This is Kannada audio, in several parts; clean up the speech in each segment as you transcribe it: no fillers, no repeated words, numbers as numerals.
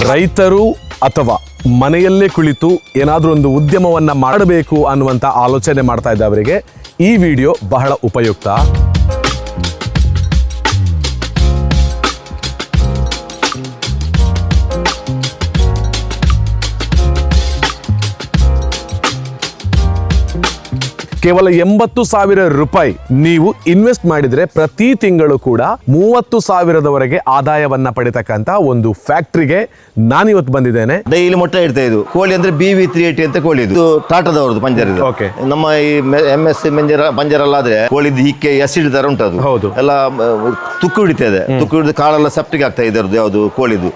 ರೈತರು ಅಥವಾ ಮನೆಯಲ್ಲೇ ಕುಳಿತು ಏನಾದರೂ ಒಂದು ಉದ್ಯಮವನ್ನು ಮಾಡಬೇಕು ಅನ್ನುವಂಥ ಆಲೋಚನೆ ಮಾಡ್ತಾ ಇದ್ದವರಿಗೆ ಈ ವಿಡಿಯೋ ಬಹಳ ಉಪಯುಕ್ತ. ಕೇವಲ 80,000 ರೂಪಾಯಿ ನೀವು ಇನ್ವೆಸ್ಟ್ ಮಾಡಿದ್ರೆ ಪ್ರತಿ ತಿಂಗಳು ಕೂಡ 30,000ದವರೆಗೆ ಆದಾಯವನ್ನ ಪಡಿತಕ್ಕಂತ ಒಂದು ಫ್ಯಾಕ್ಟ್ರಿಗೆ ನಾನಿವತ್ತು ಬಂದಿದ್ದೇನೆ. ಡೈಲಿ ಮೊಟ್ಟೆ ಇಡ್ತಾ ಇದು ಕೋಳಿ ಅಂದ್ರೆ BV380 ಅಂತ ಕೋಳಿ ಇದು ಟಾಟಾದವ್ರದ್ದು ಪಂಜರ. ಓಕೆ, ನಮ್ಮ ಈ MS ಪಂಜರಲ್ಲಾದ್ರೆ ಕೋಳಿದ್ದು ಹಿಕ್ಕೆ ಎಸಿಡ್ ತರ ಉಂಟದು. ಹೌದು, ಎಲ್ಲ ತುಕ್ಕು ಹಿಡಿತಾ ಇದೆ. ತುಕ್ಕು ಹಿಡಿದು ಕಾಳೆಲ್ಲ ಸೆಪ್ಟಿಕ್ ಆಗ್ತಾ ಇದರದ್ದು ಯಾವುದು ಕೋಳಿದು.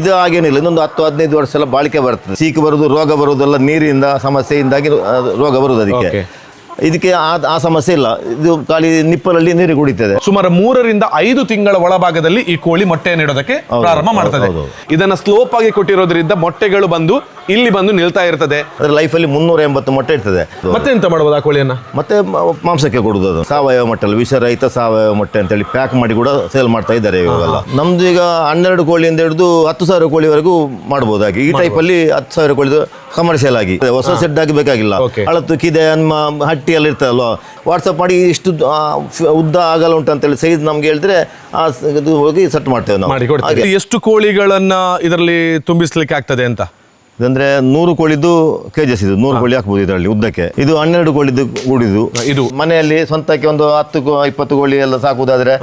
ಇದು ಹಾಗೇನಿಲ್ಲ, ಇನ್ನೊಂದು 10-15 ವರ್ಷ ಎಲ್ಲ ಬಾಳಿಕೆ ಬರ್ತದೆ. ಸೀಕು ಬರುದು, ರೋಗ ಬರುವುದೆಲ್ಲ ನೀರಿನಿಂದ ಸಮಸ್ಯೆಯಿಂದಾಗಿ ರೋಗ ಬರುವುದು. ಇದಕ್ಕೆ ಆ ಸಮಸ್ಯೆ ಇಲ್ಲ. ಇದು ಖಾಲಿ ನಿಪ್ಪಲಲ್ಲಿ ನೀರು ಕುಡಿತದೆ. ಸುಮಾರು 3 ರಿಂದ 5 ತಿಂಗಳ ಒಳಭಾಗದಲ್ಲಿ ಈ ಕೋಳಿ ಮೊಟ್ಟೆಯನ್ನು ಇಡೋದಕ್ಕೆ ಪ್ರಾರಂಭ ಮಾಡ್ತದೆ. ಇದನ್ನ ಸ್ಲೋಪ್ ಆಗಿ ಕೊಟ್ಟಿರೋದ್ರಿಂದ ಮೊಟ್ಟೆಗಳು ಬಂದು ಇಲ್ಲಿ ಬಂದು ನಿಲ್ತಾ ಇರ್ತದೆ. ಅದ್ರ ಲೈಫಲ್ಲಿ 380 ಮೊಟ್ಟೆ ಇರ್ತದೆ. ಮತ್ತೆ ಎಂತ ಮಾಡಬಹುದು ಆ ಕೋಳಿಯನ್ನ? ಮತ್ತೆ ಮಾಂಸಕ್ಕೆ ಕೊಡುದು. ಅದು ಸಾವಯವ ಮೊಟ್ಟೆ ಅಲ್ಲ, ವಿಷರಹಿತ ಸಾವಯವ ಮೊಟ್ಟೆ ಅಂತೇಳಿ ಪ್ಯಾಕ್ ಮಾಡಿ ಕೂಡ ಸೇಲ್ ಮಾಡ್ತಾ ಇದ್ದಾರೆ ಇವಾಗೆಲ್ಲ. ನಮ್ದು ಈಗ 12 ಕೋಳಿಯಿಂದ ಹಿಡಿದು 10,000 ಕೋಳಿವರೆಗೂ ಮಾಡಬಹುದಾಗಿ. ಈ ಟೈಪ್ ಅಲ್ಲಿ 10,000 ಕೋಳಿದು ಕಮರ್ಷಿಯಲ್ ಆಗಿ ಹೊಸ ಸೆಟ್ ಆಗಿ ಬೇಕಾಗಿಲ್ಲ. ಅಳತ್ತು ಕಿದೆ ನಮ್ಮ ಹಟ್ಟಿ ಎಲ್ಲ ಇರ್ತದಲ್ವ, ವಾಟ್ಸಪ್ ಮಾಡಿ ಇಷ್ಟು ಉದ್ದ ಆಗಲ್ಲ ಉಂಟು ಅಂತೇಳಿ ಸೈಜ್ ನಮ್ಗೆ ಹೇಳಿದ್ರೆ ಇದು ಹೋಗಿ ಸೆಟ್ ಮಾಡ್ತೇವೆ ನಾವು. ಎಷ್ಟು ಕೋಳಿಗಳನ್ನ ಇದರಲ್ಲಿ ತುಂಬಿಸ್ಲಿಕ್ಕೆ ಆಗ್ತದೆ ಅಂತ ಇದಂದ್ರೆ 100 ಕೋಳಿದ್ದು KGs ಇದು 100 ಕೋಳಿ ಹಾಕ್ಬೋದು ಇದರಲ್ಲಿ ಉದ್ದಕ್ಕೆ. ಇದು 12 ಕೋಳಿದ್ದು ಕೂಡಿದು. ಇದು ಮನೆಯಲ್ಲಿ ಸ್ವಂತಕ್ಕೆ ಒಂದು 10-20 ಕೋಳಿ ಎಲ್ಲ ಸಾಕುವುದಾದ್ರೆ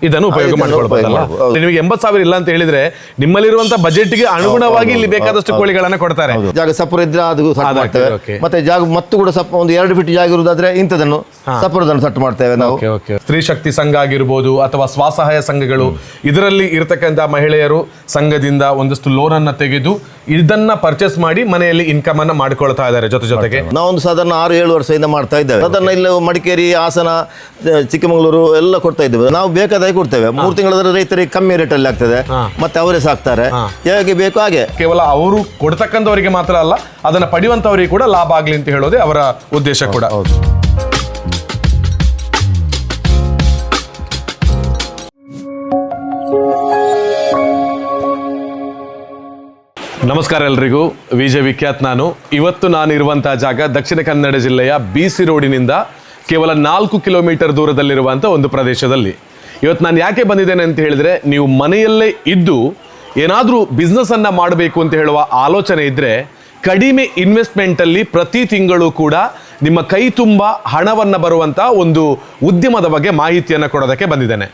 ಇದನ್ನು ಉಪಯೋಗ ಮಾಡಿಕೊಳ್ಬಹುದಲ್ಲ. ನಿಮಗೆ 80,000 ಇಲ್ಲ ಅಂತ ಹೇಳಿದ್ರೆ ನಿಮ್ಮಲ್ಲಿರುವಂತಹ ಬಜೆಟ್ಗೆ ಅನುಗುಣವಾಗಿ ಇಲ್ಲಿ ಬೇಕಾದಷ್ಟು ಕೋಳಿಗಳನ್ನ ಕೊಡ್ತಾರೆ. ಜಾಗ ಸಪುರ ಇದ್ರೆ ಅದು ಸಟ್ ಮಾಡ್ತೇವೆ. ಮತ್ತೆ ಜಾಗ ಮತ್ತು ಕೂಡ ಒಂದು 2 ಫೀಟ್ ಜಾಗ ಇರುವುದಾದ್ರೆ ಇಂಥದನ್ನು ಸಪುರದನ್ನು ಸಟ್ ಮಾಡ್ತೇವೆ ನಾವು. ಸ್ತ್ರೀ ಶಕ್ತಿ ಸಂಘ ಆಗಿರ್ಬೋದು ಅಥವಾ ಸ್ವಸಹಾಯ ಸಂಘಗಳು, ಇದರಲ್ಲಿ ಇರತಕ್ಕಂತ ಮಹಿಳೆಯರು ಸಂಘದಿಂದ ಒಂದಷ್ಟು ಲೋನ್ ಅನ್ನ ತೆಗೆದು ಇದನ್ನ ಪರ್ಚೇಸ್ ಮಾಡಿ ಮನೆಯಲ್ಲಿ ಇನ್ಕಮ್ ಅನ್ನ ಮಾಡ್ಕೊಳ್ತಾ ಇದ್ದಾರೆ. ಜೊತೆಗೆ ನಾವೊಂದು ಸಾಧಾರಣ 6-7 ವರ್ಷದಿಂದ ಮಾಡ್ತಾ ಇದ್ದೇವೆ. ಅದನ್ನ ಇಲ್ಲ ಮಡಿಕೇರಿ, ಹಾಸನ, ಚಿಕ್ಕಮಗಳೂರು ಎಲ್ಲ ಕೊಡ್ತಾ ಇದ್ದೇವೆ. ನಾವು ಬೇಕಾದ ಕೊಡ್ತೇವೆ. 3 ತಿಂಗಳ ರೈತರಿಗೆ ಕಮ್ಮಿ ರೇಟ್ ಅಲ್ಲಿ ಆಗ್ತದೆ, ಮತ್ತೆ ಅವರೇ ಸಾಕ್ತಾರೆ. ಹೇಗೆ ಬೇಕು ಹಾಗೆ. ಕೇವಲ ಅವರು ಕೊಡ್ತಕ್ಕಂಥವರಿಗೆ ಮಾತ್ರ ಅಲ್ಲ, ಅದನ್ನ ಪಡೆಯುವಂತವರಿಗೆ ಕೂಡ ಲಾಭ ಆಗ್ಲಿ ಅಂತ ಹೇಳೋದೇ ಅವರ ಉದ್ದೇಶ ಕೂಡ. ನಮಸ್ಕಾರ ಎಲ್ರಿಗೂ, ವಿಜಯ್ ವಿಖ್ಯಾತ್ ನಾನು. ಇವತ್ತು ನಾನಿರುವಂತಹ ಜಾಗ ದಕ್ಷಿಣ ಕನ್ನಡ ಜಿಲ್ಲೆಯ BC ರೋಡಿನಿಂದ ಕೇವಲ 4 ಕಿಲೋಮೀಟರ್ ದೂರದಲ್ಲಿರುವಂಥ ಒಂದು ಪ್ರದೇಶದಲ್ಲಿ. ಇವತ್ತು ನಾನು ಯಾಕೆ ಬಂದಿದ್ದೇನೆ ಅಂತ ಹೇಳಿದ್ರೆ, ನೀವು ಮನೆಯಲ್ಲೇ ಇದ್ದು ಏನಾದರೂ ಬಿಸ್ನೆಸ್ಸನ್ನು ಮಾಡಬೇಕು ಅಂತ ಹೇಳುವ ಆಲೋಚನೆ ಇದ್ದರೆ ಕಡಿಮೆ ಇನ್ವೆಸ್ಟ್ಮೆಂಟಲ್ಲಿ ಪ್ರತಿ ತಿಂಗಳು ಕೂಡ ನಿಮ್ಮ ಕೈ ತುಂಬ ಹಣವನ್ನು ಬರುವಂಥ ಒಂದು ಉದ್ಯಮದ ಬಗ್ಗೆ ಮಾಹಿತಿಯನ್ನು ಕೊಡೋದಕ್ಕೆ ಬಂದಿದ್ದೇನೆ.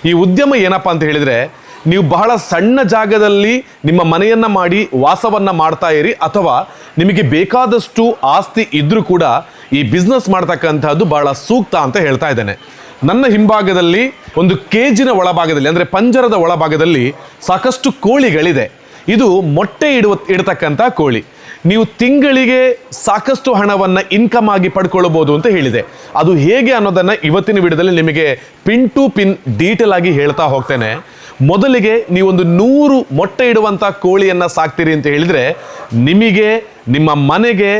ಈ ಉದ್ಯಮ ಏನಪ್ಪ ಅಂತ ಹೇಳಿದರೆ, ನೀವು ಬಹಳ ಸಣ್ಣ ಜಾಗದಲ್ಲಿ ನಿಮ್ಮ ಮನೆಯನ್ನು ಮಾಡಿ ವಾಸವನ್ನು ಮಾಡ್ತಾ ಇರಿ, ಅಥವಾ ನಿಮಗೆ ಬೇಕಾದಷ್ಟು ಆಸ್ತಿ ಇದ್ದರೂ ಕೂಡ ಈ ಬಿಸ್ನೆಸ್ ಮಾಡ್ತಕ್ಕಂಥದ್ದು ಬಹಳ ಸೂಕ್ತ ಅಂತ ಹೇಳ್ತಾ ಇದ್ದೇನೆ. ನನ್ನ ಹಿಂಭಾಗದಲ್ಲಿ ಒಂದು ಕೇಜಿನ ಒಳಭಾಗದಲ್ಲಿ ಅಂದರೆ ಪಂಜರದ ಒಳಭಾಗದಲ್ಲಿ ಸಾಕಷ್ಟು ಕೋಳಿಗಳಿದೆ. ಇದು ಮೊಟ್ಟೆ ಇಡತಕ್ಕಂಥ ಕೋಳಿ. ನೀವು ತಿಂಗಳಿಗೆ ಸಾಕಷ್ಟು ಹಣವನ್ನು ಇನ್ಕಮ್ ಆಗಿ ಪಡ್ಕೊಳ್ಬೋದು ಅಂತ ಹೇಳಿದೆ. ಅದು ಹೇಗೆ ಅನ್ನೋದನ್ನು ಇವತ್ತಿನ ವಿಡಿಯೋದಲ್ಲಿ ನಿಮಗೆ ಪಿನ್ ಟು ಪಿನ್ ಡೀಟೇಲ್ ಆಗಿ ಹೇಳ್ತಾ ಹೋಗ್ತೇನೆ. ಮೊದಲಿಗೆ ನೀವೊಂದು 100 ಮೊಟ್ಟೆ ಇಡುವಂಥ ಕೋಳಿಯನ್ನು ಸಾಕ್ತೀರಿ ಅಂತ ಹೇಳಿದರೆ ನಿಮಗೆ ನಿಮ್ಮ ಮನೆಗೆ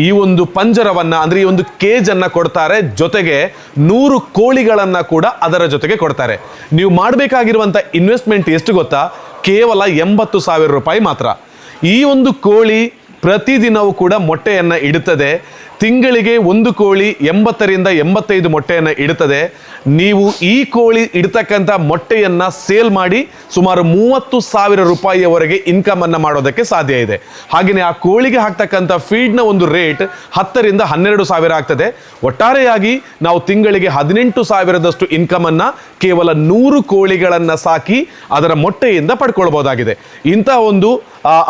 ಈ ಒಂದು ಪಂಜರವನ್ನು ಅಂದರೆ ಈ ಒಂದು ಕೇಜನ್ನು ಕೊಡ್ತಾರೆ. ಜೊತೆಗೆ 100 ಕೋಳಿಗಳನ್ನು ಕೂಡ ಅದರ ಜೊತೆಗೆ ಕೊಡ್ತಾರೆ. ನೀವು ಮಾಡಬೇಕಾಗಿರುವಂಥ ಇನ್ವೆಸ್ಟ್ಮೆಂಟ್ ಎಷ್ಟು ಗೊತ್ತಾ? ಕೇವಲ 80,000 ರೂಪಾಯಿ ಮಾತ್ರ. ಈ ಒಂದು ಕೋಳಿ ಪ್ರತಿದಿನವೂ ಕೂಡ ಮೊಟ್ಟೆಯನ್ನು ಇಡುತ್ತದೆ. ತಿಂಗಳಿಗೆ ಒಂದು ಕೋಳಿ 80 ರಿಂದ 85 ಮೊಟ್ಟೆಯನ್ನು ಇಡುತ್ತದೆ. ನೀವು ಈ ಕೋಳಿ ಇಡ್ತಕ್ಕಂಥ ಮೊಟ್ಟೆಯನ್ನು ಸೇಲ್ ಮಾಡಿ ಸುಮಾರು 30,000 ರೂಪಾಯಿಯವರೆಗೆ ಇನ್ಕಮನ್ನು ಮಾಡೋದಕ್ಕೆ ಸಾಧ್ಯ ಇದೆ. ಹಾಗೆಯೇ ಆ ಕೋಳಿಗೆ ಹಾಕ್ತಕ್ಕಂಥ ಫೀಡ್ನ ಒಂದು ರೇಟ್ 10 ರಿಂದ 12,000 ಆಗ್ತದೆ. ಒಟ್ಟಾರೆಯಾಗಿ ನಾವು ತಿಂಗಳಿಗೆ 18,000ದಷ್ಟು ಇನ್ಕಮನ್ನು ಕೇವಲ 100 ಕೋಳಿಗಳನ್ನು ಸಾಕಿ ಅದರ ಮೊಟ್ಟೆಯಿಂದ ಪಡ್ಕೊಳ್ಬೋದಾಗಿದೆ. ಇಂಥ ಒಂದು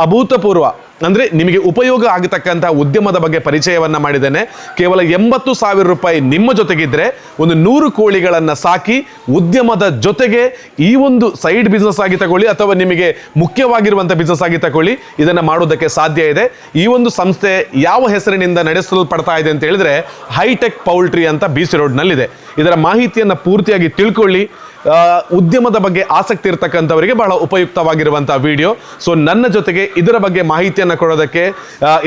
ಅಭೂತಪೂರ್ವ ಅಂದರೆ ನಿಮಗೆ ಉಪಯೋಗ ಆಗತಕ್ಕಂಥ ಉದ್ಯಮದ ಬಗ್ಗೆ ಪರಿಚಯವನ್ನು ಮಾಡಿದ್ದೇನೆ. ಕೇವಲ 80,000 ರೂಪಾಯಿ ನಿಮ್ಮ ಜೊತೆಗಿದ್ರೆ ಒಂದು 100 ಕೋಳಿಗಳನ್ನು ಸಾಕಿ ಉದ್ಯಮದ ಜೊತೆಗೆ ಈ ಒಂದು ಸೈಡ್ ಬಿಸ್ನೆಸ್ ಆಗಿ ತಗೊಳ್ಳಿ ಅಥವಾ ನಿಮಗೆ ಮುಖ್ಯವಾಗಿರುವಂಥ ಬಿಸ್ನೆಸ್ ಆಗಿ ತಗೊಳ್ಳಿ, ಇದನ್ನು ಮಾಡೋದಕ್ಕೆ ಸಾಧ್ಯ ಇದೆ. ಈ ಒಂದು ಸಂಸ್ಥೆ ಯಾವ ಹೆಸರಿನಿಂದ ನಡೆಸಲ್ಪಡ್ತಾ ಇದೆ ಅಂತ ಹೇಳಿದ್ರೆ ಹೈಟೆಕ್ ಪೌಲ್ಟ್ರಿ ಅಂತ BC ರೋಡ್ನಲ್ಲಿದೆ. ಇದರ ಮಾಹಿತಿಯನ್ನು ಪೂರ್ತಿಯಾಗಿ ತಿಳ್ಕೊಳ್ಳಿ. ಉದ್ಯಮದ ಬಗ್ಗೆ ಆಸಕ್ತಿ ಇರತಕ್ಕಂಥವರಿಗೆ ಬಹಳ ಉಪಯುಕ್ತವಾಗಿರುವಂತಹ ವಿಡಿಯೋ. ಸೊ ನನ್ನ ಜೊತೆಗೆ ಇದರ ಬಗ್ಗೆ ಮಾಹಿತಿಯನ್ನು ಕೊಡೋದಕ್ಕೆ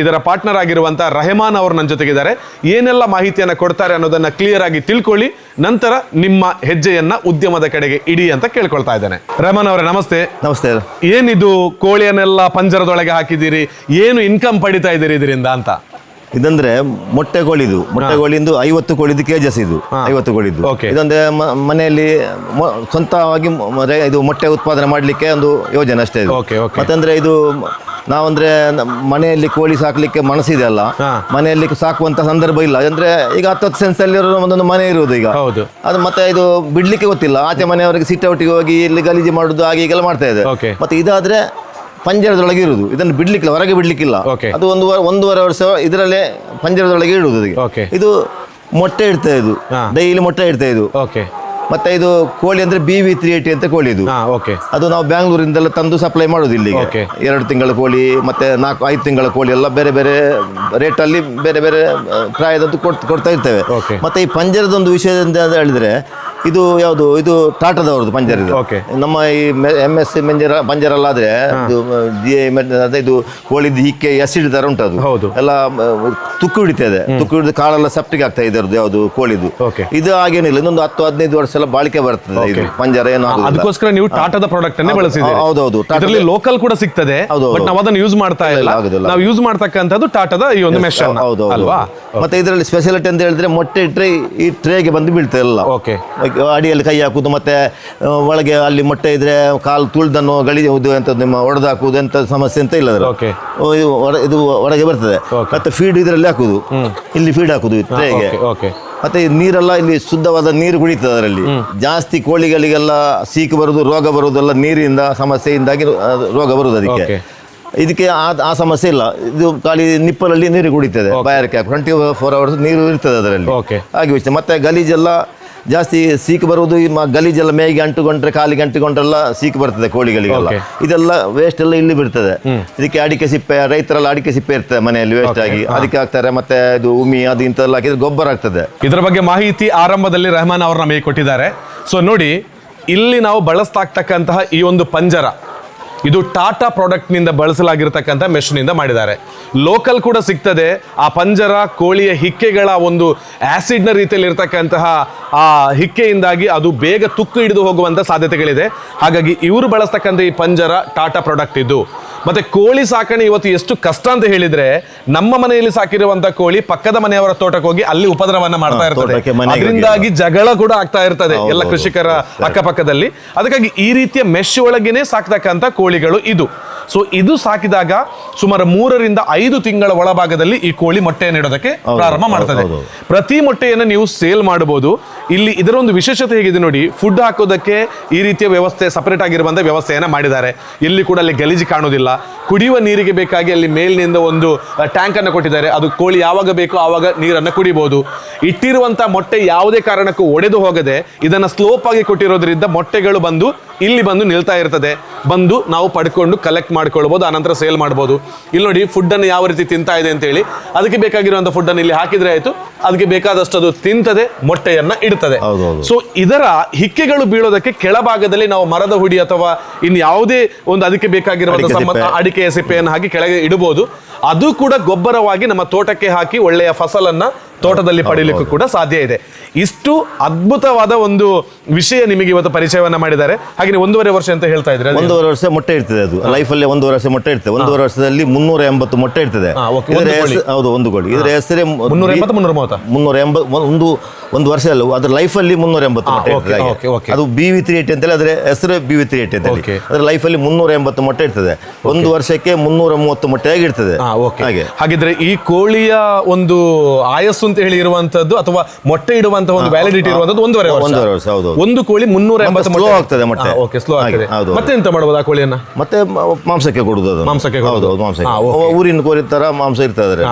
ಇದರ ಪಾರ್ಟ್ನರ್ ಆಗಿರುವಂತಹ ರೆಹಮಾನ್ ಅವರು ನನ್ನ ಜೊತೆಗಿದ್ದಾರೆ. ಏನೆಲ್ಲ ಮಾಹಿತಿಯನ್ನು ಕೊಡ್ತಾರೆ ಅನ್ನೋದನ್ನ ಕ್ಲಿಯರ್ ಆಗಿ ತಿಳ್ಕೊಳ್ಳಿ, ನಂತರ ನಿಮ್ಮ ಹೆಜ್ಜೆಯನ್ನ ಉದ್ಯಮದ ಕಡೆಗೆ ಇಡಿ ಅಂತ ಕೇಳ್ಕೊಳ್ತಾ ಇದ್ದೇನೆ. ರೆಹಮಾನ್ ಅವರೇ ನಮಸ್ತೆ. ನಮಸ್ತೆ. ಏನಿದು ಕೋಳಿಯನ್ನೆಲ್ಲ ಪಂಜರದೊಳಗೆ ಹಾಕಿದ್ದೀರಿ, ಏನು ಇನ್ಕಮ್ ಪಡಿತಾ ಇದ್ದೀರಿ ಇದರಿಂದ ಅಂತ? ಇದಂದ್ರೆ ಮೊಟ್ಟೆ ಕೋಳಿದು, ಮೊಟ್ಟೆ ಕೋಳಿಂದು 50 ಕೋಳಿದು ಕೇಜಸ್ ಇದು 50 ಕೋಳಿದು. ಇದೊಂದ್ರೆ ಮನೆಯಲ್ಲಿ ಸ್ವಂತವಾಗಿ ಇದು ಮೊಟ್ಟೆ ಉತ್ಪಾದನೆ ಮಾಡ್ಲಿಕ್ಕೆ ಒಂದು ಯೋಜನೆ ಅಷ್ಟೇ ಇದು. ಮತ್ತಂದ್ರೆ ಇದು ನಾವಂದ್ರೆ ಮನೆಯಲ್ಲಿ ಕೋಳಿ ಸಾಕ್ಲಿಕ್ಕೆ ಮನಸ್ಸಿದೆ ಅಲ್ಲ, ಮನೆಯಲ್ಲಿ ಸಾಕುವಂತ ಸಂದರ್ಭ ಇಲ್ಲ. ಅಂದ್ರೆ ಈಗ 10 ಸೆನ್ಸ್ ಅಲ್ಲಿ ಒಂದೊಂದು ಮನೆ ಇರುವುದು ಈಗ. ಅದು ಮತ್ತೆ ಇದು ಬಿಡ್ಲಿಕ್ಕೆ ಗೊತ್ತಿಲ್ಲ, ಆಚೆ ಮನೆಯವರಿಗೆ ಸಿಟ್ಟೌಟಿಗೆ ಹೋಗಿ ಇಲ್ಲಿ ಗಲೀಜು ಮಾಡುದು ಹಾಗೆ ಈಗೆಲ್ಲ ಮಾಡ್ತಾ ಇದೆ. ಮತ್ತೆ ಇದಾದ್ರೆ ಪಂಜರದೊಳಗೆ ಇರುವುದು, ಇದನ್ನು ಬಿಡ್ಲಿಕ್ಕಿಲ್ಲ, ಹೊರಗೆ ಬಿಡ್ಲಿಕ್ಕಿಲ್ಲ. ಅದು ಒಂದೂವರೆ ವರ್ಷ ಇದರಲ್ಲೇ ಪಂಜರದೊಳಗೆ ಇಡುವುದು. ಇದು ಮೊಟ್ಟೆ ಇಡ್ತಾ ಇದು, ಡೈಲಿ ಮೊಟ್ಟೆ ಇಡ್ತಾ ಇದು. ಮತ್ತೆ ಇದು ಕೋಳಿ ಅಂದ್ರೆ BV380 ಅಂತ ಕೋಳಿ ಇದು. ಅದು ನಾವು ಬ್ಯಾಂಗ್ಳೂರಿಂದೆಲ್ಲ ತಂದು ಸಪ್ಲೈ ಮಾಡೋದು ಇಲ್ಲಿಗೆ. 2 ತಿಂಗಳ ಕೋಳಿ ಮತ್ತೆ 4-5 ತಿಂಗಳ ಕೋಳಿ ಎಲ್ಲ ಬೇರೆ ಬೇರೆ ರೇಟ್ ಅಲ್ಲಿ ಬೇರೆ ಬೇರೆ ಪ್ರಾಯದದ್ದು ಕೊಡ್ತಾ ಇರ್ತೇವೆ. ಮತ್ತೆ ಈ ಪಂಜರದೊಂದು ವಿಷಯ ಅಂತ ಹೇಳಿದ್ರೆ, ಇದು ಯಾವುದು, ಇದು ಟಾಟಾದವ್ರದ್ದು ಪಂಜರ ಇದು. ನಮ್ಮ ಈ MS ಪಂಜರಲ್ಲಾದ್ರೆ ಇದು ಕೋಳಿದ್ದು ಹಿಕ್ಕೆ ಎಸಿಡ್ ತರ ಉಂಟದು ಎಲ್ಲ ತುಕ್ಕು ಹಿಡಿತದೆ. ತುಕ್ಕು ಹಿಡಿದು ಕಾಳೆಲ್ಲ ಸೆಪ್ಟಿಕ್ ಆಗ್ತಾ ಇದರದ್ದು ಯಾವುದು ಕೋಳಿದು. ಇದು ಹಾಗೇನಿಲ್ಲ, ಇನ್ನೊಂದು 10-15 ವರ್ಷ ಎಲ್ಲ ಬಾಳಿಕೆ ಬರ್ತದೆ ಇದು ಪಂಜರ. ಏನು ಅದಕ್ಕೋಸ್ಕರ ನೀವು ಟಾಟಾದ ಪ್ರಾಡಕ್ಟ್ ಅನ್ನೇ ಬಳಸಿದ್ದೀರಿ. ಹೌದೌದು, ಇದರಲ್ಲಿ ಲೋಕಲ್ ಕೂಡ ಸಿಗ್ತದೆ, ಬಟ್ ನಾವು ಅದನ್ನು ಯೂಸ್ ಮಾಡ್ತಾ ಇಲ್ಲ. ನಾವು ಯೂಸ್ ಮಾಡ್ತಕ್ಕಂಥದ್ದು ಟಾಟಾದ ಈ ಒಂದು ಮೆಶ್ ಅಲ್ವಾ. ಮತ್ತೆ ಇದರಲ್ಲಿ ಸ್ಪೆಷಾಲಿಟಿ ಅಂತ ಹೇಳಿದ್ರೆ ಮೊಟ್ಟೆ ಇಟ್ಟರೆ ಈ ಟ್ರೇಗೆ ಬಂದು ಬೀಳ್ತದೆ ಎಲ್ಲ. ಅಡಿಯಲ್ಲಿ ಕೈ ಹಾಕುದು, ಮತ್ತೆ ಒಳಗೆ ಅಲ್ಲಿ ಮೊಟ್ಟೆ ಇದ್ರೆ ಕಾಲು ತುಳಿದನ್ನು ಗಲೀಜುವುದು ಅಂತ ನಿಮ್ಮ ಒಡೆದು ಹಾಕುವುದು ಅಂತ ಸಮಸ್ಯೆ ಅಂತ ಇಲ್ಲ. ಇದು ಹೊರಗೆ ಬರ್ತದೆ. ಮತ್ತೆ ಫೀಡ್ ಇದರಲ್ಲಿ ಹಾಕುದು, ಇಲ್ಲಿ ಫೀಡ್ ಹಾಕುದು ಟ್ರೇಗೆ. ಮತ್ತೆ ನೀರೆಲ್ಲ ಇಲ್ಲಿ ಶುದ್ಧವಾದ ನೀರು ಕುಡಿತದೆ. ಅದರಲ್ಲಿ ಜಾಸ್ತಿ ಕೋಳಿಗಳಿಗೆಲ್ಲ ಸೀಕು ಬರುದು, ರೋಗ ಬರುವುದೆಲ್ಲ ನೀರಿನಿಂದ ಸಮಸ್ಯೆಯಿಂದಾಗಿ ರೋಗ ಬರುವುದು. ಇದಕ್ಕೆ ಆ ಸಮಸ್ಯೆ ಇಲ್ಲ. ಇದು ಖಾಲಿ ನಿಪ್ಪಲಲ್ಲಿ ನೀರು ಕುಡಿತದೆ, ಬಾಯಾರಿಕೆ 24 hours ನೀರು ಇರ್ತದೆ ಅದರಲ್ಲಿ. ಹಾಗೆ ವಿಷಯ. ಮತ್ತೆ ಗಲೀಜೆಲ್ಲ ಜಾಸ್ತಿ ಸೀಕು ಬರುವುದು, ಗಲೀಜೆಲ್ಲ ಮೇಗೆ ಅಂಟುಕೊಂಡ್ರೆ ಕಾಲಿಗೆ ಅಂಟುಕೊಂಡ್ರೆಲ್ಲ ಸೀಕು ಬರ್ತದೆ ಕೋಳಿಗಳಿಗೆಲ್ಲ. ಇದೆಲ್ಲ ವೇಸ್ಟ್ ಎಲ್ಲ ಇಲ್ಲಿ ಬಿಡ್ತದೆ. ಇದಕ್ಕೆ ಅಡಿಕೆ ಸಿಪ್ಪೆ, ರೈತರೆಲ್ಲ ಅಡಿಕೆ ಸಿಪ್ಪೆ ಇರ್ತದೆ ಮನೆಯಲ್ಲಿ ವೇಸ್ಟ್ ಆಗಿ, ಅದಕ್ಕೆ ಹಾಕ್ತಾರೆ. ಮತ್ತೆ ಇದು ಉಮಿ ಅದು ಇಂಥೆಲ್ಲ ಹಾಕಿದ್ರೆ ಗೊಬ್ಬರ ಆಗ್ತದೆ. ಇದರ ಬಗ್ಗೆ ಮಾಹಿತಿ ಆರಂಭದಲ್ಲಿ ರೆಹಮಾನ್ ಅವರು ನಮಗೆ ಕೊಟ್ಟಿದ್ದಾರೆ. ಸೊ ನೋಡಿ, ಇಲ್ಲಿ ನಾವು ಬಳಸ್ತಾಗ್ತಕ್ಕಂತಹ ಈ ಒಂದು ಪಂಜರ, ಇದು ಟಾಟಾ ಪ್ರಾಡಕ್ಟ್ನಿಂದ ಬಳಸಲಾಗಿರ್ತಕ್ಕಂಥ ಮೆಶ್ನಿಂದ ಮಾಡಿದ್ದಾರೆ. ಲೋಕಲ್ ಕೂಡ ಸಿಗ್ತದೆ. ಆ ಪಂಜರ ಕೋಳಿಯ ಹಿಕ್ಕೆಗಳ ಒಂದು ಆ್ಯಸಿಡ್ನ ರೀತಿಯಲ್ಲಿ ಇರ್ತಕ್ಕಂತಹ ಆ ಹಿಕ್ಕೆಯಿಂದಾಗಿ ಅದು ಬೇಗ ತುಕ್ಕು ಹಿಡಿದು ಹೋಗುವಂಥ ಸಾಧ್ಯತೆಗಳಿದೆ. ಹಾಗಾಗಿ ಇವರು ಬಳಸ್ತಕ್ಕಂಥ ಈ ಪಂಜರ ಟಾಟಾ ಪ್ರಾಡಕ್ಟ್ ಇದು. ಮತ್ತೆ ಕೋಳಿ ಸಾಕಣೆ ಇವತ್ತು ಎಷ್ಟು ಕಷ್ಟ ಅಂತ ಹೇಳಿದ್ರೆ, ನಮ್ಮ ಮನೆಯಲ್ಲಿ ಸಾಕಿರುವಂತ ಕೋಳಿ ಪಕ್ಕದ ಮನೆಯವರ ತೋಟಕ್ಕೆ ಹೋಗಿ ಅಲ್ಲಿ ಉಪದ್ರವನ್ನ ಮಾಡ್ತಾ ಇರ್ತದೆ. ಅದರಿಂದಾಗಿ ಜಗಳ ಕೂಡ ಆಗ್ತಾ ಇರ್ತದೆ ಎಲ್ಲ ಕೃಷಿಕರ ಅಕ್ಕಪಕ್ಕದಲ್ಲಿ. ಅದಕ್ಕಾಗಿ ಈ ರೀತಿಯ ಮೆಶ್ ಒಳಗೇನೆ ಸಾಕ್ತಕ್ಕಂಥ ಕೋಳಿಗಳು ಇದು. ಸೊ ಇದು ಸಾಕಿದಾಗ ಸುಮಾರು 3ರಿಂದ 5 ತಿಂಗಳ ಒಳಭಾಗದಲ್ಲಿ ಈ ಕೋಳಿ ಮೊಟ್ಟೆಯನ್ನು ಇಡೋದಕ್ಕೆ ಪ್ರಾರಂಭ ಮಾಡ್ತದೆ. ಪ್ರತಿ ಮೊಟ್ಟೆಯನ್ನು ನೀವು ಸೇಲ್ ಮಾಡಬಹುದು. ಇಲ್ಲಿ ಇದರ ಒಂದು ವಿಶೇಷತೆ ಹೇಗಿದೆ ನೋಡಿ, ಫುಡ್ ಹಾಕೋದಕ್ಕೆ ಈ ರೀತಿಯ ವ್ಯವಸ್ಥೆ, ಸಪರೇಟ್ ಆಗಿರುವಂತಹ ವ್ಯವಸ್ಥೆಯನ್ನ ಮಾಡಿದ್ದಾರೆ. ಎಲ್ಲಿ ಕೂಡ ಅಲ್ಲಿ ಗಲೀಜು ಕಾಣೋದಿಲ್ಲ. ಕುಡಿಯುವ ನೀರಿಗೆ ಬೇಕಾಗಿ ಅಲ್ಲಿ ಮೇಲಿನಿಂದ ಒಂದು ಟ್ಯಾಂಕ್ ಅನ್ನು ಕೊಟ್ಟಿದ್ದಾರೆ. ಅದು ಕೋಳಿ ಯಾವಾಗ ಬೇಕೋ ಆವಾಗ ನೀರನ್ನು ಕುಡಿಬಹುದು. ಇಟ್ಟಿರುವಂತಹ ಮೊಟ್ಟೆ ಯಾವುದೇ ಕಾರಣಕ್ಕೂ ಒಡೆದು ಹೋಗದೆ ಇದನ್ನ ಸ್ಲೋಪ್ ಆಗಿ ಕೊಟ್ಟಿರೋದ್ರಿಂದ ಮೊಟ್ಟೆಗಳು ಬಂದು ಇಲ್ಲಿ ಬಂದು ನಿಲ್ತಾ ಇರ್ತದೆ. ಬಂದು ನಾವು ಪಡ್ಕೊಂಡು ಕಲೆಕ್ಟ್ ಮಾಡ್ಕೊಳ್ಬಹುದು, ಆನಂತರ ಸೇಲ್ ಮಾಡ್ಬೋದು. ಇಲ್ಲಿ ನೋಡಿ, ಫುಡ್ ಅನ್ನು ಯಾವ ರೀತಿ ತಿಂತಾ ಇದೆ ಅಂತ ಹೇಳಿ, ಅದಕ್ಕೆ ಬೇಕಾಗಿರುವಂತಹ ಫುಡ್ ಅನ್ನು ಇಲ್ಲಿ ಹಾಕಿದ್ರೆ ಆಯ್ತು, ಅದಕ್ಕೆ ಬೇಕಾದಷ್ಟು ಅದು ತಿಂತದೆ, ಮೊಟ್ಟೆಯನ್ನ ಇಡ್ತದೆ. ಸೊ ಇದರ ಹಿಕ್ಕೆಗಳು ಬೀಳೋದಕ್ಕೆ ಕೆಳಭಾಗದಲ್ಲಿ ನಾವು ಮರದ ಹುಡಿ ಅಥವಾ ಇನ್ನು ಯಾವುದೇ ಒಂದು ಅದಕ್ಕೆ ಬೇಕಾಗಿರುವಂತಹ ಅಡಿಕೆಯ ಸಿಪ್ಪೆಯನ್ನು ಹಾಕಿ ಕೆಳಗೆ ಇಡಬಹುದು. ಅದು ಕೂಡ ಗೊಬ್ಬರವಾಗಿ ನಮ್ಮ ತೋಟಕ್ಕೆ ಹಾಕಿ ಒಳ್ಳೆಯ ಫಸಲನ್ನ ತೋಟದಲ್ಲಿ ಪಡೀಲಿಕ್ಕೂ ಕೂಡ ಸಾಧ್ಯ ಇದೆ. ಇಷ್ಟು ಅದ್ಭುತವಾದ ಒಂದು ವಿಷಯ ನಿಮಗೆ ಇವತ್ತು ಪರಿಚಯವನ್ನ ಮಾಡಿದ್ದಾರೆ. ಹಾಗೆ 1.5 ವರ್ಷ ಅಂತ ಹೇಳ್ತಾ ಇದ್ರೆ, 1.5 ವರ್ಷ ಮೊಟ್ಟೆ ಇರ್ತದೆ. ಅದು ಲೈಫಲ್ಲಿ 1.5 ವರ್ಷ ಮೊಟ್ಟೆ ಇರ್ತದೆ. 1.5 ವರ್ಷದಲ್ಲಿ 380 ಮೊಟ್ಟೆ ಇರ್ತದೆ. ಹೌದು, ಒಂದು ಕೋಳಿ. ಇದರ ಹೆಸರೇ 380. ಒಂದು ವರ್ಷ ಅಲ್ಲ, ಅದ್ರ ಲೈಫಲ್ಲಿ 380 ಮೊಟ್ಟೆ ಇರ್ತದೆ. ಅದು BV380 ಅಂತೇಳಿ ಅದರ ಹೆಸರು BV380 ಅಂತ ಹೇಳಿ. ಅದ್ರ ಲೈಫಲ್ಲಿ 380 ಮೊಟ್ಟೆ ಇರ್ತದೆ. ಒಂದು ವರ್ಷಕ್ಕೆ 330 ಮೊಟ್ಟೆ ಆಗಿರ್ತದೆ. ಹಾಗಿದ್ರೆ ಈ ಕೋಳಿಯ ಒಂದು ಆಯಸ್ಸು ಅಂತ ಹೇಳಿ ಇರುವಂತದ್ದು ಅಥವಾ ಮೊಟ್ಟೆ ಇಡುವಂತಹ ಒಂದು ವ್ಯಾಲಿಡಿಟಿ ಇರುವಂತದ್ದು 1.5 ವರ್ಷ. ಒಂದು ಕೋಳಿ 380 ಸ್ಲೋ ಆಗ್ತದೆ ಮೊಟ್ಟೆ. ಸ್ಲೋ ಆಗ್ತದೆ. ಮತ್ತೆ ಎಂತ ಮಾಡಬಹುದು ಆ ಕೋಳಿಯನ್ನ? ಮತ್ತೆ ಮಾಂಸಕ್ಕೆ ಕೊಡುದು. ಮಾಂಸಕ್ಕೆ ಊರಿನ ಕೋಳಿ ತರ ಮಾಂಸ ಇರ್ತದೆ.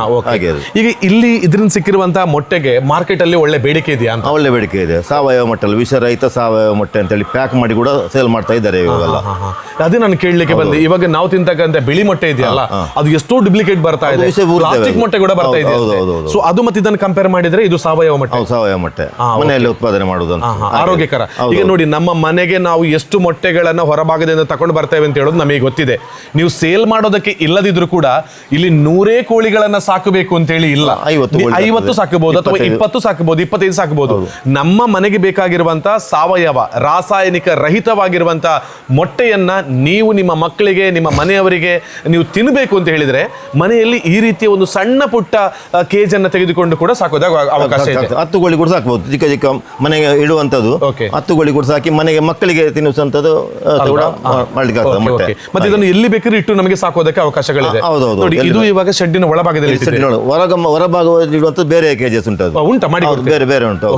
ಈಗ ಇಲ್ಲಿ ಇದರಿಂದ ಸಿಕ್ಕಿರುವಂತಹ ಮೊಟ್ಟೆಗೆ ಮಾರ್ಕೆಟ್ ಅಲ್ಲಿ ಒಳ್ಳೆ ಬೇಡಿಕೆ ಬೇಡಿಕೆ ಇದೆಯಾ ಅಂತ? ಒಳ್ಳೆ ಬೇಡಿಕೆ ಇದೆ. ಸಾವಯವ ಮೊಟ್ಟೆ, ವಿಷರಹಿತ ಸಾವಯವ ಮೊಟ್ಟೆ ಅಂತೇಳಿ ಪ್ಯಾಕ್ ಮಾಡಿ ಕೂಡ ಸೇಲ್ ಮಾಡ್ತಾ ಇದ್ದಾರೆ ಇವಾಗೆಲ್ಲ. ಅದೇ ನಾನು ಕೇಳಲಿಕ್ಕೆ ಬಂದೆ. ಇವಾಗ ನಾವು ತಿಂತಕ್ಕಂಥ ಬಿಳಿ ಮೊಟ್ಟೆ ಇದೆಯಲ್ಲ, ಅದು ಎಷ್ಟೋ ಡುಪ್ಲಿಕೇಟ್ ಬರ್ತಾ ಇದೆ, ಪ್ಲಾಸ್ಟಿಕ್ ಮೊಟ್ಟೆ ಕೂಡ ಬರ್ತಾ ಇದೆ. ಸೊ ಅದು ಮತ್ತೆ ಇದನ್ನು ಕಂಪೇರ್ ಮಾಡಿದ್ರೆ ಇದು ಸಾವಯವ ಮೊಟ್ಟೆ. ಸಾವಯವ ಮೊಟ್ಟೆ ಮನೆಯಲ್ಲಿ ಉತ್ಪಾದನೆ ಮಾಡುವುದು ಆರೋಗ್ಯಕರ. ಈಗ ನೋಡಿ, ನಮ್ಮ ಮನೆಗೆ ನಾವು ಎಷ್ಟು ಮೊಟ್ಟೆಗಳನ್ನ ಹೊರಭಾಗದಿಂದ ತಕೊಂಡು ಬರ್ತೇವೆ ಅಂತ ಹೇಳೋದು ನಮಗೆ ಗೊತ್ತಿದೆ. ನೀವು ಸೇಲ್ ಮಾಡೋದಕ್ಕೆ ಇಲ್ಲದಿದ್ರು ಕೂಡ ಇಲ್ಲಿ 100 ಕೋಳಿಗಳನ್ನ ಸಾಕಬೇಕು ಅಂತ ಹೇಳಿ ಇಲ್ಲ, 50 ಸಾಕಬಹುದು ಅಥವಾ 20 ಸಾಕಬಹುದು, 25 ಸಾಕಬಹುದು. ನಮ್ಮ ಮನೆಗೆ ಬೇಕಾಗಿರುವಂತಹ ಸಾವಯವ ರಾಸಾಯನಿಕ ರಹಿತವಾಗಿರುವಂತಹ ಮೊಟ್ಟೆಯನ್ನ ನೀವು ನಿಮ್ಮ ಮಕ್ಕಳಿಗೆ, ನಿಮ್ಮ ಮನೆಯವರಿಗೆ ನೀವು ತಿನ್ನಬೇಕು ಅಂತ ಹೇಳಿದ್ರೆ ಮನೆಯಲ್ಲಿ ಈ ರೀತಿಯ ಒಂದು ಸಣ್ಣ ಪುಟ್ಟ ಕೇಜನ್ನು ತೆಗೆದುಕೊಂಡು ಕೂಡ ಸಾಕೋದಾಗ ಅವಕಾಶ ಇದೆ. 10 ಕೋಳಿ ಕೂಡ ಸಾಕಬಹುದು, ಚಿಕ್ಕ ಚಿಕ್ಕ ಮನೆಗೆ ಇಡುವಂತದ್ದು. 10 ಕೋಳಿ ಕೂಡ ಸಾಕಿ ಮನೆಗೆ ಮಕ್ಕಳಿಗೆ ತಿನ್ನಿಸುವಂತದ್ದು ಮಾಡ್ಲಿಕ್ಕೆ ಆಗ್ತದೆ ಮೊಟ್ಟೆ. ಮತ್ತೆ ಇದನ್ನು ಎಲ್ಲಿ ಬೇಕಾದ್ರೂ ಇಟ್ಟು ನಮಗೆ ಸಾಕೋದಕ್ಕೆ ಅವಕಾಶಗಳಿದೆ. ನೋಡಿ, ಇದು ಇವಾಗ ಶೆಡ್ಡಿನ ಒಳಭಾಗದಲ್ಲಿ ಹೊರಭಾಗದಲ್ಲಿ ಇಡುವಂತದ್ದು ಬೇರೆ ಕೇಜಸ್ ಉಂಟು, ಬೇರೆ ಬೇರೆ ಉಂಟು.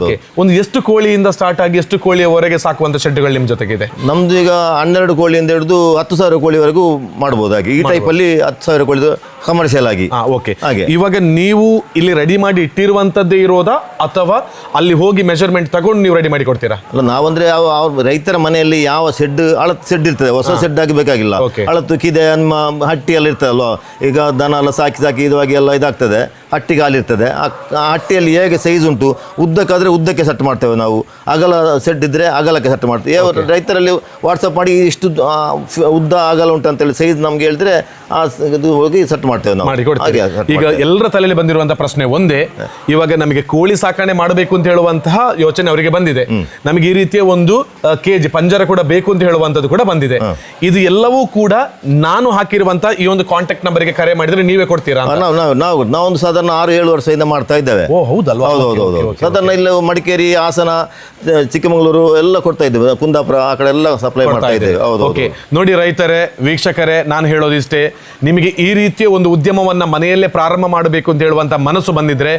ಒಂದು ಎಷ್ಟು ಕೋಳಿಯಿಂದ ಸ್ಟಾರ್ಟ್ ಆಗಿ ಎಷ್ಟು ಕೋಳಿಯವರೆಗೆ ಸಾಕುವಂತ ಶೆಡ್ಗಳು ನಿಮ್ ಜೊತೆಗಿದೆ? ನಮ್ದು ಈಗ 12 ಕೋಳಿಯಿಂದ ಹಿಡಿದು 10,000 ಕೋಳಿವರೆಗೂ ಮಾಡಬಹುದು. ಹಾಗೆ ಈ ಟೈಪ್ ಅಲ್ಲಿ 10,000 ಕೋಳಿ ಕಮರ್ಷಿಯಲ್ ಆಗಿ. ಹಾಗೆ ಇವಾಗ ನೀವು ಇಲ್ಲಿ ರೆಡಿ ಮಾಡಿ ಇಟ್ಟಿರುವಂತದ್ದೇ ಇರೋದಾ ಅಥವಾ ಅಲ್ಲಿ ಹೋಗಿ ಮೆಜರ್ಮೆಂಟ್ ತಗೊಂಡು ನೀವು ರೆಡಿ ಮಾಡಿ ಕೊಡ್ತೀರಾ? ಅಲ್ಲ, ನಾವಂದ್ರೆ ರೈತರ ಮನೆಯಲ್ಲಿ ಯಾವ ಅಳತ್ ಶೆಡ್ ಇರ್ತದೆ, ಹೊಸ ಶೆಡ್ ಆಗಿ ಬೇಕಾಗಿಲ್ಲ. ಅಳತ್ತು ಕಿದೆ ನಮ್ಮ ಹಟ್ಟಿಯಲ್ಲಿ ಇರ್ತದಲ್ವ, ಈಗ ದನ ಎಲ್ಲ ಸಾಕಿ ಇದುವಾಗಿ ಎಲ್ಲ ಇದಾಗ್ತದೆ, ಹಟ್ಟಿಗೆ ಹಾಲಿರ್ತದೆ. ಆ ಹಟ್ಟಿಯಲ್ಲಿ ಹೇಗೆ ಸೈಜ್ ಉಂಟು, ಉದ್ದಕ್ಕಾದ್ರೆ ಉದ್ದಕ್ಕೆ ಸೆಟ್ ಮಾಡ್ತೇವೆ ನಾವು, ಅಗಲ ಸೆಟ್ ಇದ್ರೆ ಅಗಲಕ್ಕೆ ಸೆಟ್ ಮಾಡ್ತೇವೆ. ರೈತರಲ್ಲಿ ವಾಟ್ಸಪ್ ಮಾಡಿ ಇಷ್ಟು ಉದ್ದ ಅಗಲ ಉಂಟು ಅಂತೇಳಿ ಸೈಜ್ ನಮ್ಗೆ ಹೇಳಿದ್ರೆ ಇದು ಹೋಗಿ ಸೆಟ್ ಮಾಡ್ತೇವೆ ನಾವು. ಈಗ ಎಲ್ಲರ ತಲೆಯಲ್ಲಿ ಬಂದಿರುವಂತಹ ಪ್ರಶ್ನೆ ಒಂದೇ, ಇವಾಗ ನಮಗೆ ಕೋಳಿ ಸಾಕಣೆ ಮಾಡಬೇಕು ಅಂತ ಹೇಳುವಂತಹ ಯೋಚನೆ ಅವರಿಗೆ ಬಂದಿದೆ, ನಮಗೆ ಈ ರೀತಿಯ ಒಂದು ಕೇಜ್ ಪಂಜರ ಕೂಡ ಬೇಕು ಅಂತ ಹೇಳುವಂತದ್ದು ಕೂಡ ಬಂದಿದೆ. ಇದು ಎಲ್ಲವೂ ಕೂಡ ನಾನು ಹಾಕಿರುವಂತಹ ಈ ಒಂದು ಕಾಂಟ್ಯಾಕ್ಟ್ ನಂಬರ್ಗೆ ಕರೆ ಮಾಡಿದ್ರೆ ನೀವೇ ಕೊಡ್ತೀರಾ? ನಾವೊಂದು ಸಾಧಾರಣ 6-7 ವರ್ಷದಿಂದ ಮಾಡ್ತಾ ಇದ್ದೇವೆ. ಹೌದಲ್ವಾ? ಸಾಧಾರಣ ಇಲ್ಲ ಮಡಿಕೇರಿ, ಹಾಸನ, ಚಿಕ್ಕಮಗಳೂರು ಎಲ್ಲ ಕೊಡ್ತಾ ಇದ್ದೇವೆ, ಕುಂದಾಪುರ ಆ ಕಡೆ ಎಲ್ಲ ಸಪ್ಲೈ ಮಾಡ್ತಾ ಇದ್ದೇವೆ. ನೋಡಿ ರೈತರೇ, ವೀಕ್ಷಕರೇ, ನಾನು ಹೇಳೋದಿಷ್ಟೇ, ನಿಮಗೆ ಈ ರೀತಿಯ ಒಂದು ಉದ್ಯಮವನ್ನ ಮನೆಯಲ್ಲೇ ಪ್ರಾರಂಭ ಮಾಡಬೇಕು ಅಂತ ಹೇಳುವಂತ ಮನಸ್ಸು ಬಂದಿದ್ರೆ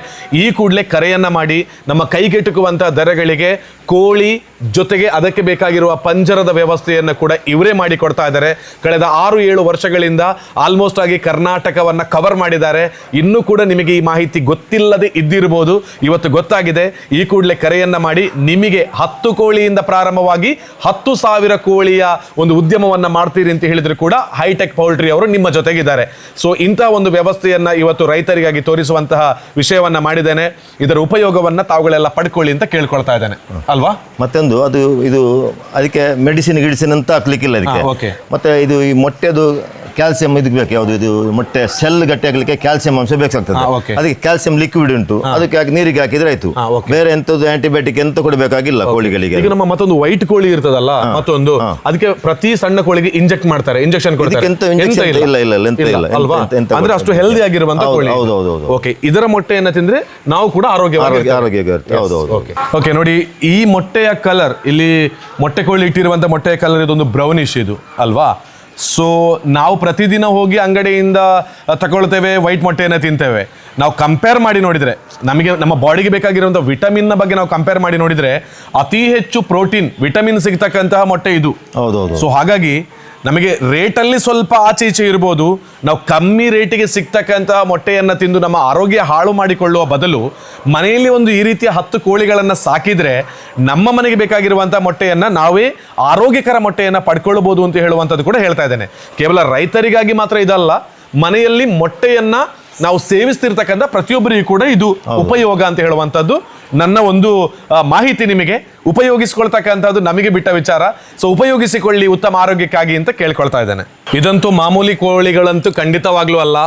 ಈ ಕೂಡಲೇ ಕರೆಯನ್ನ ಮಾಡಿ ನಮ್ಮ ಕೈಗೆಟುಕುವಂತಹ ದರಗಳಿಗೆ ಕೋಳಿ ಜೊತೆಗೆ ಅದಕ್ಕೆ ಬೇಕಾಗಿರುವ ಪಂಜರದ ವ್ಯವಸ್ಥೆಯನ್ನು ಕೂಡ ಇವರೇ ಮಾಡಿ ಕೊಡ್ತಾ ಇದ್ದಾರೆ. ಕಳೆದ 6-7 ವರ್ಷಗಳಿಂದ ಆಲ್ಮೋಸ್ಟ್ ಆಗಿ ಕರ್ನಾಟಕವನ್ನ ಕವರ್ ಮಾಡಿದ್ದಾರೆ. ಇನ್ನೂ ಕೂಡ ನಿಮಗೆ ಈ ಮಾಹಿತಿ ಗೊತ್ತಿಲ್ಲದೆ ಇದ್ದಿರಬಹುದು, ಇವತ್ತು ಗೊತ್ತಾಗಿದೆ. ಈ ಕೂಡಲೇ ಕರೆಯನ್ನ ಮಾಡಿ ನಿಮಗೆ 10 ಕೋಳಿಯಿಂದ ಪ್ರಾರಂಭವಾಗಿ 10,000 ಕೋಳಿಯ ಒಂದು ಉದ್ಯಮವನ್ನ ಮಾಡ್ತೀರಿ ಅಂತ ಹೇಳಿದ್ರು ಕೂಡ ಹೈಟೆಕ್ ಪೌಲ್ಟ್ರಿ ಅವರು ನಿಮ್ಮ ಜೊತೆಗಿದ್ದಾರೆ. ಸೊ ಇಂತಹ ಒಂದು ವ್ಯವಸ್ಥೆಯನ್ನ ಇವತ್ತು ರೈತರಿಗಾಗಿ ತೋರಿಸುವಂತಹ ವಿಷಯವನ್ನ ಮಾಡಿದ್ದೇನೆ. ಇದರ ಉಪಯೋಗವನ್ನ ತಾವುಗಳೆಲ್ಲ ಪಡ್ಕೊಳ್ಳಿ ಅಂತ ಕೇಳ್ಕೊಳ್ತಾ ಇದ್ದೇನೆ ಅಲ್ವಾ? ಮತ್ತೊಂದು ಇದು ಅದಕ್ಕೆ ಮೆಡಿಸಿನ್ ಅಂತ ಹಾಕ್ಲಿಕ್ಕಿಲ್ಲ ಅದಕ್ಕೆ. ಮತ್ತೆ ಇದು ಈ ಮೊಟ್ಟೆದು ಕ್ಯಾಲ್ಸಿಯಂ ಇದಕ್ಕೆ ಬೇಕು, ಯಾವುದು ಇದು ಮೊಟ್ಟೆ ಸೆಲ್ ಗಟ್ಟಿ ಆಗ್ಲಿಕ್ಕೆ ಕ್ಯಾಲ್ಸಿಯಂ ಅಂಶ ಬೇಕಾಗ್ತದೆ. ಅದಕ್ಕೆ ಕ್ಯಾಲ್ಸಿಯಂ ಲಿಕ್ವಿಡ್ ಉಂಟು, ಅದಕ್ಕೆ ಹಾಕಿ ನೀರಿಗೆ ಹಾಕಿದ್ರೆ ಆಯ್ತು. ಬೇರೆ ಎಂತದ್ದು ಆಂಟಿಬಯೋಟಿಕ್ ಎಂತ ಕೊಡಬೇಕಾಗಿಲ್ಲ ಕೋಳಿಗಳಿಗೆ. ಈಗ ನಮ್ಮ ಮತ್ತೊಂದು ವೈಟ್ ಕೋಳಿ ಇರ್ತದಲ್ಲ, ಮತ್ತೊಂದು ಅದಕ್ಕೆ ಪ್ರತಿ ಸಣ್ಣ ಕೋಳಿಗೆ ಇಂಜೆಕ್ಟ್ ಮಾಡ್ತಾರೆ, ಇಂಜೆಕ್ಷನ್ ಕೊಡ್ತಾರೆ. ಅಂದ್ರೆ ಅಷ್ಟು ಹೆಲ್ದಿ ಆಗಿರುವಂತ ಕೋಳಿ. ಓಕೆ, ಇದರ ಮೊಟ್ಟೆಯನ್ನ ತಿಂದ್ರೆ ನಾವು ಕೂಡ ಆರೋಗ್ಯ. ನೋಡಿ, ಈ ಮೊಟ್ಟೆಯ ಕಲರ್, ಇಲ್ಲಿ ಮೊಟ್ಟೆ ಕೋಳಿ ಇಟ್ಟಿರುವಂತ ಮೊಟ್ಟೆಯ ಕಲರ್ ಇದೊಂದು ಬ್ರೌನಿಶ್ ಇದು ಅಲ್ವಾ? ಸೊ ನಾವು ಪ್ರತಿದಿನ ಹೋಗಿ ಅಂಗಡಿಯಿಂದ ತಗೊಳ್ತೇವೆ, ವೈಟ್ ಮೊಟ್ಟೆಯನ್ನು ತಿಂತೇವೆ. ನಾವು ಕಂಪೇರ್ ಮಾಡಿ ನೋಡಿದರೆ ನಮಗೆ ನಮ್ಮ ಬಾಡಿಗೆ ಬೇಕಾಗಿರುವಂಥ ವಿಟಮಿನ್ನ ಬಗ್ಗೆ ನಾವು ಕಂಪೇರ್ ಮಾಡಿ ನೋಡಿದರೆ ಅತಿ ಹೆಚ್ಚು ಪ್ರೋಟೀನ್, ವಿಟಮಿನ್ ಸಿಗ್ತಕ್ಕಂತಹ ಮೊಟ್ಟೆ ಇದು. ಸೊ ಹಾಗಾಗಿ ನಮಗೆ ರೇಟಲ್ಲಿ ಸ್ವಲ್ಪ ಆಚೆ ಈಚೆ ಇರ್ಬೋದು, ನಾವು ಕಮ್ಮಿ ರೇಟಿಗೆ ಸಿಗ್ತಕ್ಕಂತಹ ಮೊಟ್ಟೆಯನ್ನು ತಿಂದು ನಮ್ಮ ಆರೋಗ್ಯ ಹಾಳು ಮಾಡಿಕೊಳ್ಳುವ ಬದಲು ಮನೆಯಲ್ಲಿ ಒಂದು ಈ ರೀತಿಯ 10 ಕೋಳಿಗಳನ್ನು ಸಾಕಿದರೆ ನಮ್ಮ ಮನೆಗೆ ಬೇಕಾಗಿರುವಂಥ ಮೊಟ್ಟೆಯನ್ನು ನಾವೇ ಆರೋಗ್ಯಕರ ಮೊಟ್ಟೆಯನ್ನು ಪಡ್ಕೊಳ್ಬೋದು ಅಂತ ಹೇಳುವಂಥದ್ದು ಕೂಡ ಹೇಳ್ತಾ ಇದ್ದೇನೆ. ಕೇವಲ ರೈತರಿಗಾಗಿ ಮಾತ್ರ ಇದಲ್ಲ, ಮನೆಯಲ್ಲಿ ಮೊಟ್ಟೆಯನ್ನು ನಾವು ಸೇವಿಸ್ತಿರ್ತಕ್ಕಂಥ ಪ್ರತಿಯೊಬ್ಬರಿಗೂ ಕೂಡ ಇದು ಉಪಯೋಗ ಅಂತ ಹೇಳುವಂಥದ್ದು ನನ್ನ ಒಂದು ಮಾಹಿತಿ. ನಿಮಗೆ ಉಪಯೋಗಿಸಿಕೊಳ್ತಕ್ಕಂಥದ್ದು ನಮಗೆ ಬಿಟ್ಟ ವಿಚಾರ. ಸೊ ಉಪಯೋಗಿಸಿಕೊಳ್ಳಿ ಉತ್ತಮ ಆರೋಗ್ಯಕ್ಕಾಗಿ ಅಂತ ಕೇಳ್ಕೊಳ್ತಾ ಇದ್ದೇನೆ. ಇದಂತೂ ಮಾಮೂಲಿ ಕೋಳಿಗಳಂತೂ ಖಂಡಿತವಾಗ್ಲೂ ಅಲ್ಲ,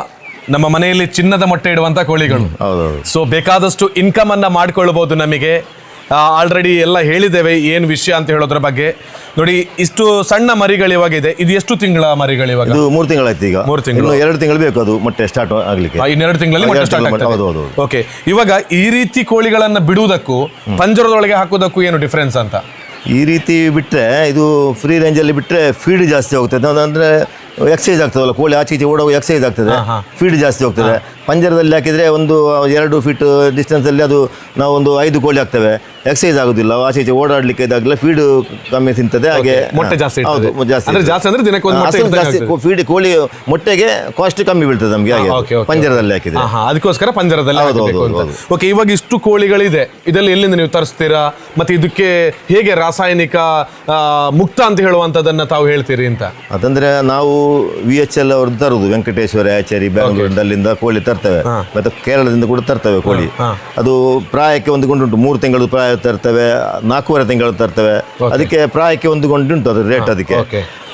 ನಮ್ಮ ಮನೆಯಲ್ಲಿ ಚಿನ್ನದ ಮೊಟ್ಟೆ ಇಡುವಂಥ ಕೋಳಿಗಳು. ಸೊ ಬೇಕಾದಷ್ಟು ಇನ್ಕಮ್ ಅನ್ನ ಮಾಡ್ಕೊಳ್ಬಹುದು. ನಮಗೆ ಆಲ್ರೆಡಿ ಎಲ್ಲ ಹೇಳಿದ್ದೇವೆ ಏನು ವಿಷಯ ಅಂತ ಹೇಳೋದ್ರ ಬಗ್ಗೆ. ನೋಡಿ, ಇಷ್ಟು ಸಣ್ಣ ಮರಿಗಳು ಇವಾಗಿದೆ. ಇದು ಎಷ್ಟು ತಿಂಗಳ ಮರಿಗಳು ಇವಾಗ? 3 ತಿಂಗಳಾಯ್ತು. ಈಗ 3 ತಿಂಗಳು, 2 ತಿಂಗಳು ಬೇಕು ಅದು ಮೊಟ್ಟೆ ಸ್ಟಾರ್ಟ್ ಆಗ್ಲಿಕ್ಕೆ. 2 ತಿಂಗಳಲ್ಲಿ ಮೊಟ್ಟೆ ಸ್ಟಾರ್ಟ್ ಆಗ್ತದೆ. ಓಕೆ, ಇವಾಗ ಈ ರೀತಿ ಕೋಳಿಗಳನ್ನ ಬಿಡುವುದಕ್ಕೂ ಪಂಜರದೊಳಗೆ ಹಾಕೋದಕ್ಕೂ ಏನು ಡಿಫ್ರೆನ್ಸ್ ಅಂತ? ಈ ರೀತಿ ಬಿಟ್ಟರೆ ಇದು ಫ್ರೀ ರೇಂಜಲ್ಲಿ ಬಿಟ್ಟರೆ ಫೀಡ್ ಜಾಸ್ತಿ ಹೋಗ್ತದೆ. ಅಂದರೆ ಎಕ್ಸೈಸ್ ಆಗ್ತದಲ್ಲ, ಕೋಳಿ ಆಚೆ ಈಚೆ ಓಡೋ ಎಕ್ಸೈಸ್ ಆಗ್ತದೆ, ಫೀಡ್ ಜಾಸ್ತಿ ಹೋಗ್ತದೆ. ಪಂಜರದಲ್ಲಿ ಹಾಕಿದರೆ ಒಂದು 2 ಫೀಟ್ ಡಿಸ್ಟೆನ್ಸಲ್ಲಿ ಅದು ನಾವು ಒಂದು 5 ಕೋಳಿ ಹಾಕ್ತೇವೆ. ಎಕ್ಸಸೈಸ್ ಆಗೋದಿಲ್ಲ, ಆಚೆ ಈಚೆ ಓಡಾಡಲಿಕ್ಕೆ ಇದಾಗಲಿಲ್ಲ, ಫೀಡ್ ಕಮ್ಮಿ ತಿಂತದೆ. ಹಾಗೆ ಮೊಟ್ಟೆ ಜಾಸ್ತಿ ಹೌದು, ಜಾಸ್ತಿ ಅಂದ್ರೆ ದಿನಕ್ಕೆ ಒಂದು ಮೊಟ್ಟೆ ಜಾಸ್ತಿ ಫೀಡ್ ಕೋಳಿ ಮೊಟ್ಟೆಗೆ ಕಾಸ್ಟ್ ಕಮ್ಮಿ ಬೀಳ್ತದೆ ನಮಗೆ ಹಾಗೆ ಪಂಜರದಲ್ಲಿ ಹಾಕಿದ್ರೆ. ಅದಕ್ಕೋಸ್ಕರ ಪಂಜರದಲ್ಲಿ ಓಕೆ. ಇವಾಗ ಇಷ್ಟು ಕೋಳಿಗಳಿದೆ, ಇದೆಲ್ಲ ಎಲ್ಲಿಂದ ನೀವು ತರಿಸ್ತೀರಾ? ಮತ್ತೆ ಇದಕ್ಕೆ ಹೇಗೆ ರಾಸಾಯನಿಕ ಮುಕ್ತ ಅಂತ ಹೇಳುವಂತದನ್ನ ತಾವು ಹೇಳ್ತೀರಿ ಅಂತ? ಅದಂದ್ರೆ ನಾವು VHL ಅವ್ರದ್ದು ತರುದು, ವೆಂಕಟೇಶ್ವರ ಆಚಾರಿ ಬ್ಯಾಂಗ್ಳೂರಿನಲ್ಲಿಂದ ಕೋಳಿ ತರ್ತೇವೆ, ಮತ್ತೆ ಕೇರಳದಿಂದ ಕೂಡ ತರ್ತೇವೆ ಕೋಳಿ. ಅದು ಪ್ರಾಯಕ್ಕೆ ಒಂದು ಗುಂಡುಂಟು, 3 ತಿಂಗಳು ಪ್ರಾಯ ತರ್ತೇವೆ, 4.5 ತಿಂಗಳು ತರ್ತೇವೆ. ಅದಕ್ಕೆ ಪ್ರಾಯಕ್ಕೆ ಒಂದು ಗುಂಡುಂಟು ಅದು ರೇಟ್ ಅದಕ್ಕೆ.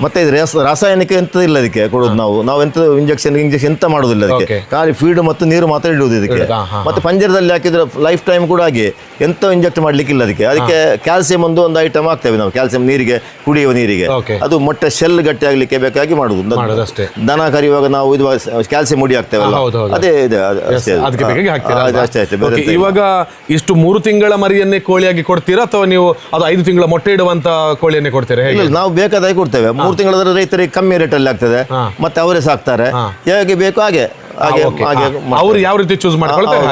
ಮತ್ತೆ ಇದು ರಾಸಾಯನಿಕ ಎಂತ ಇಲ್ಲ ಅದಕ್ಕೆ ಕೊಡೋದು. ನಾವು ಎಂತ ಇಂಜೆಕ್ಷನ್ ಎಂತ ಮಾಡೋದಿಲ್ಲ ಅದಕ್ಕೆ, ಖಾಲಿ ಫೀಡ್ ಮತ್ತು ನೀರು ಮಾತ್ರ ಇಡುವುದು ಇದಕ್ಕೆ. ಮತ್ತೆ ಪಂಜರದಲ್ಲಿ ಹಾಕಿದ್ರೆ ಲೈಫ್ ಟೈಮ್ ಕೂಡ ಹಾಗೆ ಎಂತ ಇಂಜೆಕ್ಟ್ ಮಾಡ್ಲಿಕ್ಕೆ ಇಲ್ಲ ಅದಕ್ಕೆ ಕ್ಯಾಲ್ಸಿಯಂ ಒಂದು ಐಟಮ್ ಹಾಕ್ತೇವೆ ನಾವು, ಕ್ಯಾಲ್ಸಿಯಂ ನೀರಿಗೆ, ಕುಡಿಯುವ ನೀರಿಗೆ. ಅದು ಮೊಟ್ಟೆ ಶೆಲ್ ಗಟ್ಟಿ ಆಗ್ಲಿಕ್ಕೆ ಬೇಕಾಗಿ ಮಾಡುದು. ದನ ಕರಿಯುವಾಗ ನಾವು ಇದು ಕ್ಯಾಲ್ಸಿಯಂ ಮುಡಿ ಹಾಕ್ತೇವಲ್ಲ, ಅದೇ ಇದೆ ಅಷ್ಟೇ. ಇವಾಗ ಇಷ್ಟು 3 ತಿಂಗಳ ಮರಿಯನ್ನೇ ಕೋಳಿಯಾಗಿ ಕೊಡ್ತೀರಾ ಅಥವಾ ನೀವು ಅದು 5 ತಿಂಗಳ ಮೊಟ್ಟೆ ಇಡುವಂತ ಕೋಳಿಯನ್ನೇ ಕೊಡ್ತೀರಾ? ನಾವು ಬೇಕಾದಾಗಿ ಕೊಡ್ತೇವೆ. 3 ತಿಂಗಳ ರೈತರಿಗೆ ಕಮ್ಮಿ ರೇಟಲ್ಲಿ ಆಗ್ತದೆ, ಮತ್ತೆ ಅವರೇ ಸಾಕ್ತಾರೆ, ಹೇಗೆ ಬೇಕು ಹಾಗೆ ಅವ್ರು ಯಾವ ರೀತಿ ಚೂಸ್ ಮಾಡ್ಕೊಳ್ತಾರೆ.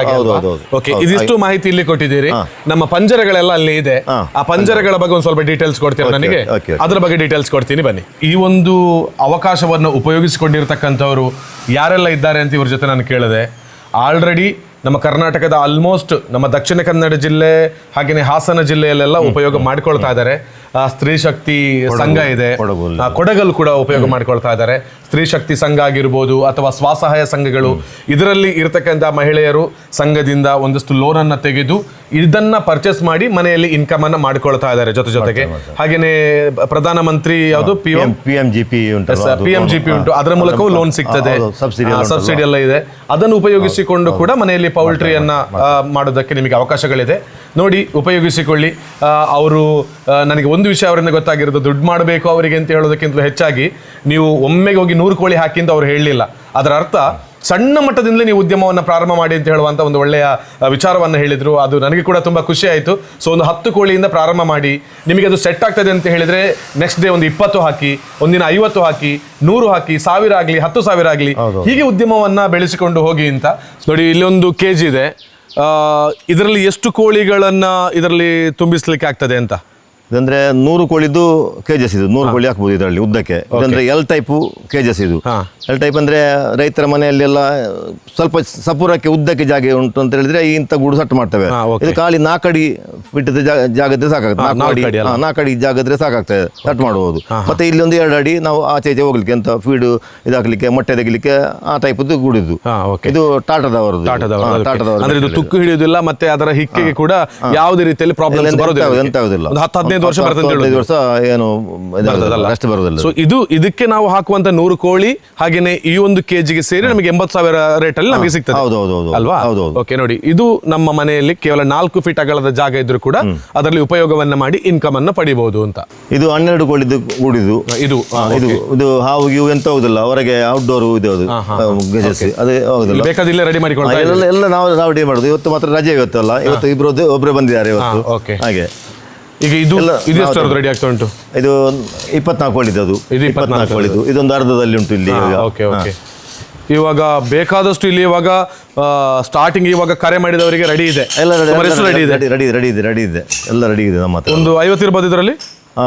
ಓಕೆ, ಇದಿಷ್ಟು ಮಾಹಿತಿ ಇಲ್ಲಿ ಕೊಟ್ಟಿದ್ದೀರಿ. ನಮ್ಮ ಪಂಜರಗಳೆಲ್ಲ ಅಲ್ಲಿ ಇದೆ, ಆ ಪಂಜರಗಳ ಬಗ್ಗೆ ಒಂದು ಸ್ವಲ್ಪ ಡೀಟೇಲ್ಸ್ ಕೊಡ್ತೀರಾ ನನಗೆ? ಅದ್ರ ಬಗ್ಗೆ ಡೀಟೇಲ್ಸ್ ಕೊಡ್ತೀನಿ ಬನ್ನಿ. ಈ ಒಂದು ಅವಕಾಶವನ್ನು ಉಪಯೋಗಿಸಿಕೊಂಡಿರ್ತಕ್ಕಂಥವ್ರು ಯಾರೆಲ್ಲ ಇದ್ದಾರೆ ಅಂತ ಇವ್ರ ಜೊತೆ ನಾನು ಕೇಳಿದೆ. ಆಲ್ರೆಡಿ ನಮ್ಮ ಕರ್ನಾಟಕದ ಆಲ್ಮೋಸ್ಟ್ ನಮ್ಮ ದಕ್ಷಿಣ ಕನ್ನಡ ಜಿಲ್ಲೆ ಹಾಗೆಯೇ ಹಾಸನ ಜಿಲ್ಲೆಯಲ್ಲೆಲ್ಲ ಉಪಯೋಗ ಮಾಡ್ಕೊಳ್ತಾ ಇದ್ದಾರೆ. ಸ್ತ್ರೀ ಶಕ್ತಿ ಸಂಘ ಇದೆ, ಕೊಡಗಲ್ ಕೂಡ ಉಪಯೋಗ ಮಾಡ್ಕೊಳ್ತಾ ಇದ್ದಾರೆ. ಸ್ತ್ರೀ ಶಕ್ತಿ ಸಂಘ ಆಗಿರ್ಬೋದು ಅಥವಾ ಸ್ವಸಹಾಯ ಸಂಘಗಳು, ಇದರಲ್ಲಿ ಇರತಕ್ಕಂಥ ಮಹಿಳೆಯರು ಸಂಘದಿಂದ ಒಂದಷ್ಟು ಲೋನ್ ಅನ್ನ ತೆಗೆದು ಇದನ್ನ ಪರ್ಚೇಸ್ ಮಾಡಿ ಮನೆಯಲ್ಲಿ ಇನ್ಕಮ್ ಅನ್ನ ಮಾಡ್ಕೊಳ್ತಾ ಇದ್ದಾರೆ. ಜೊತೆಗೆ ಹಾಗೇನೆ ಪ್ರಧಾನಮಂತ್ರಿ ಯಾವುದು PMGP ಉಂಟು, ಅದರ ಮೂಲಕವೂ ಲೋನ್ ಸಿಗ್ತದೆ, ಸಬ್ಸಿಡಿ ಎಲ್ಲ ಇದೆ. ಅದನ್ನು ಉಪಯೋಗಿಸಿಕೊಂಡು ಕೂಡ ಮನೆಯಲ್ಲಿ ಪೌಲ್ಟ್ರಿಯನ್ನ ಮಾಡೋದಕ್ಕೆ ನಿಮಗೆ ಅವಕಾಶಗಳಿದೆ. ನೋಡಿ, ಉಪಯೋಗಿಸಿಕೊಳ್ಳಿ. ಅವರು ನನಗೆ ಒಂದು ವಿಷಯ ಅವರಿಂದ ಗೊತ್ತಾಗಿರೋದು, ದುಡ್ಡು ಮಾಡಬೇಕು ಅವರಿಗೆ ಅಂತ ಹೇಳೋದಕ್ಕಿಂತಲೂ ಹೆಚ್ಚಾಗಿ ನೀವು ಒಮ್ಮೆಗೆ ಹೋಗಿ 100 ಕೋಳಿ ಹಾಕಿ ಅಂತ ಅವ್ರು ಹೇಳಲಿಲ್ಲ. ಅದರ ಅರ್ಥ ಸಣ್ಣ ಮಟ್ಟದಿಂದಲೇ ನೀವು ಉದ್ಯಮವನ್ನು ಪ್ರಾರಂಭ ಮಾಡಿ ಅಂತ ಹೇಳುವಂಥ ಒಂದು ಒಳ್ಳೆಯ ವಿಚಾರವನ್ನು ಹೇಳಿದರು. ಅದು ನನಗೆ ಕೂಡ ತುಂಬ ಖುಷಿ ಆಯಿತು. ಸೊ ಒಂದು 10 ಕೋಳಿಯಿಂದ ಪ್ರಾರಂಭ ಮಾಡಿ ನಿಮಗೆ ಅದು ಸೆಟ್ ಆಗ್ತದೆ ಅಂತ ಹೇಳಿದರೆ ನೆಕ್ಸ್ಟ್ ಡೇ ಒಂದು 20 ಹಾಕಿ, ಒಂದಿನ 50 ಹಾಕಿ, 100 ಹಾಕಿ, 1000 ಆಗಲಿ 10,000 ಆಗಲಿ, ಹೀಗೆ ಉದ್ಯಮವನ್ನು ಬೆಳೆಸಿಕೊಂಡು ಹೋಗಿ ಅಂತ. ನೋಡಿ, ಇಲ್ಲೊಂದು KG ಇದೆ. ಇದರಲ್ಲಿ ಎಷ್ಟು ಕೋಳಿಗಳನ್ನು ಇದರಲ್ಲಿ ತುಂಬಿಸ್ಲಿಕ್ಕೆ ಆಗ್ತದೆ ಅಂತ? ಇದಂದ್ರೆ 100 ಕೋಳಿದು KGs ಇದು, 100 ಕೋಳಿ ಹಾಕ್ಬೋದು ಇದರಲ್ಲಿ ಉದ್ದಕ್ಕೆ. ಇದಂದ್ರೆ L ಟೈಪು KGs ಇದು. L ಟೈಪ್ ಅಂದ್ರೆ ರೈತರ ಮನೆಯಲ್ಲೆಲ್ಲ ಸ್ವಲ್ಪ ಸಪೂರಕ್ಕೆ ಉದ್ದಕ್ಕೆ ಜಾಗ ಉಂಟು ಅಂತ ಹೇಳಿದ್ರೆ ಇಂಥ ಗೂಡು ಸಟ್ಟು ಮಾಡ್ತೇವೆ. ಇದು ಖಾಲಿ 4 ಅಡಿ ಬಿಟ್ಟದ ಜಾಗದ್ರೆ ಸಾಕಾಗ್ತದೆ, 4 ಅಡಿ ಜಾಗದ್ರೆ ಸಾಕಾಗ್ತದೆ ಸಟ್ ಮಾಡಬಹುದು. ಮತ್ತೆ ಇಲ್ಲಿ ಒಂದು 2 ಅಡಿ ನಾವು ಆಚೆ ಈಚೆ ಹೋಗ್ಲಿಕ್ಕೆ ಅಂತ ಫೀಡ್ ಇದಾಗ್ಲಿಕ್ಕೆ, ಮೊಟ್ಟೆ ತೆಗಿಲಿಕ್ಕೆ ಆ ಟೈಪ್ ಗೂಡಿದ್ದು. ಇದು ಟಾಟಾದವರದ್ದು. ಅಂದ್ರೆ ಇದು ತುಕ್ಕು ಹಿಡಿಯುವುದಿಲ್ಲ, ಮತ್ತೆ ಅದರ ಹಿಕ್ಕಿಗೆ ಕೂಡ ಯಾವುದೇ ರೀತಿಯಲ್ಲಿ ಪ್ರಾಬ್ಲಮ್ ಎಂತಾಗುದಿಲ್ಲ. 10-15 ವರ್ಷ ವರ್ಷ ಏನು ಅಷ್ಟು ಬರೋದಿಲ್ಲ. ಸೊ ಇದಕ್ಕೆ ನಾವು ಹಾಕುವಂತ 100 ಕೋಳಿ ಹಾಗೇನೆ ಈ ಒಂದು KGಗೆ ಸೇರಿ ನಮಗೆ 80,000 ರೇಟ್ ಅಲ್ಲಿ ನಮಗೆ ಸಿಗ್ತದೆ ಅಲ್ವಾ? ಓಕೆ, ನೋಡಿ, ಇದು ನಮ್ಮ ಮನೆಯಲ್ಲಿ ಕೇವಲ 4 ಫೀಟ್ ಅಗಲದ ಜಾಗ ಇದ್ರೂ ಕೂಡ ಅದರಲ್ಲಿ ಉಪಯೋಗವನ್ನ ಮಾಡಿ ಇನ್ಕಮ್ ಅನ್ನ ಪಡಿಬಹುದು ಅಂತ. ಇದು 12 ಕೋಳಿದು ಗೂಡಿದು. ಇದು ಹಾವು ಇವು ಎಂತ ಹೋಗುದಿಲ್ಲ, ಹೊರಗೆ ಔಟ್ಡೋರ್ ಇದು ಅದೇ ಹೋಗುದಿಲ್ಲ, ಬೇಕಾದಿಲ್ಲ ರೆಡಿ ಮಾಡಿಕೊಳ್ಳಿ. ಎಲ್ಲ ನಾವು ರೆಡಿ ಮಾಡುದು. ಇವತ್ತು ಮಾತ್ರ ರಜೆ, ಇವತ್ತಲ್ಲ, ಇವತ್ತು ಒಬ್ಬರೇ ಬಂದಿದ್ದಾರೆ ಇವತ್ತು. ಹಾಗೆ ಈಗ ಇದು ಎಷ್ಟು ರೆಡಿ ಆಗ್ತಾ ಉಂಟು? ಇದು 24 ಕೋಳಿದು. ಅದು 24 ಕೋಳಿದು. ಇದೊಂದು ಅರ್ಧದಲ್ಲಿ ಉಂಟು ಇಲ್ಲಿ. ಓಕೆ. ಇವಾಗ ಬೇಕಾದಷ್ಟು ಇಲ್ಲಿ ಇವಾಗ ಸ್ಟಾರ್ಟಿಂಗ್ ಇವಾಗ ಕರೆ ಮಾಡಿದವರಿಗೆ ರೆಡಿ ಇದೆ, ಎಲ್ಲ ರೆಡಿ ಇದೆ, ಎಲ್ಲ ರೆಡಿ ಇದೆ ನಮ್ಮ ಹತ್ರ. ಒಂದು 50 ಇರ್ಬೋದು ಇದರಲ್ಲಿ.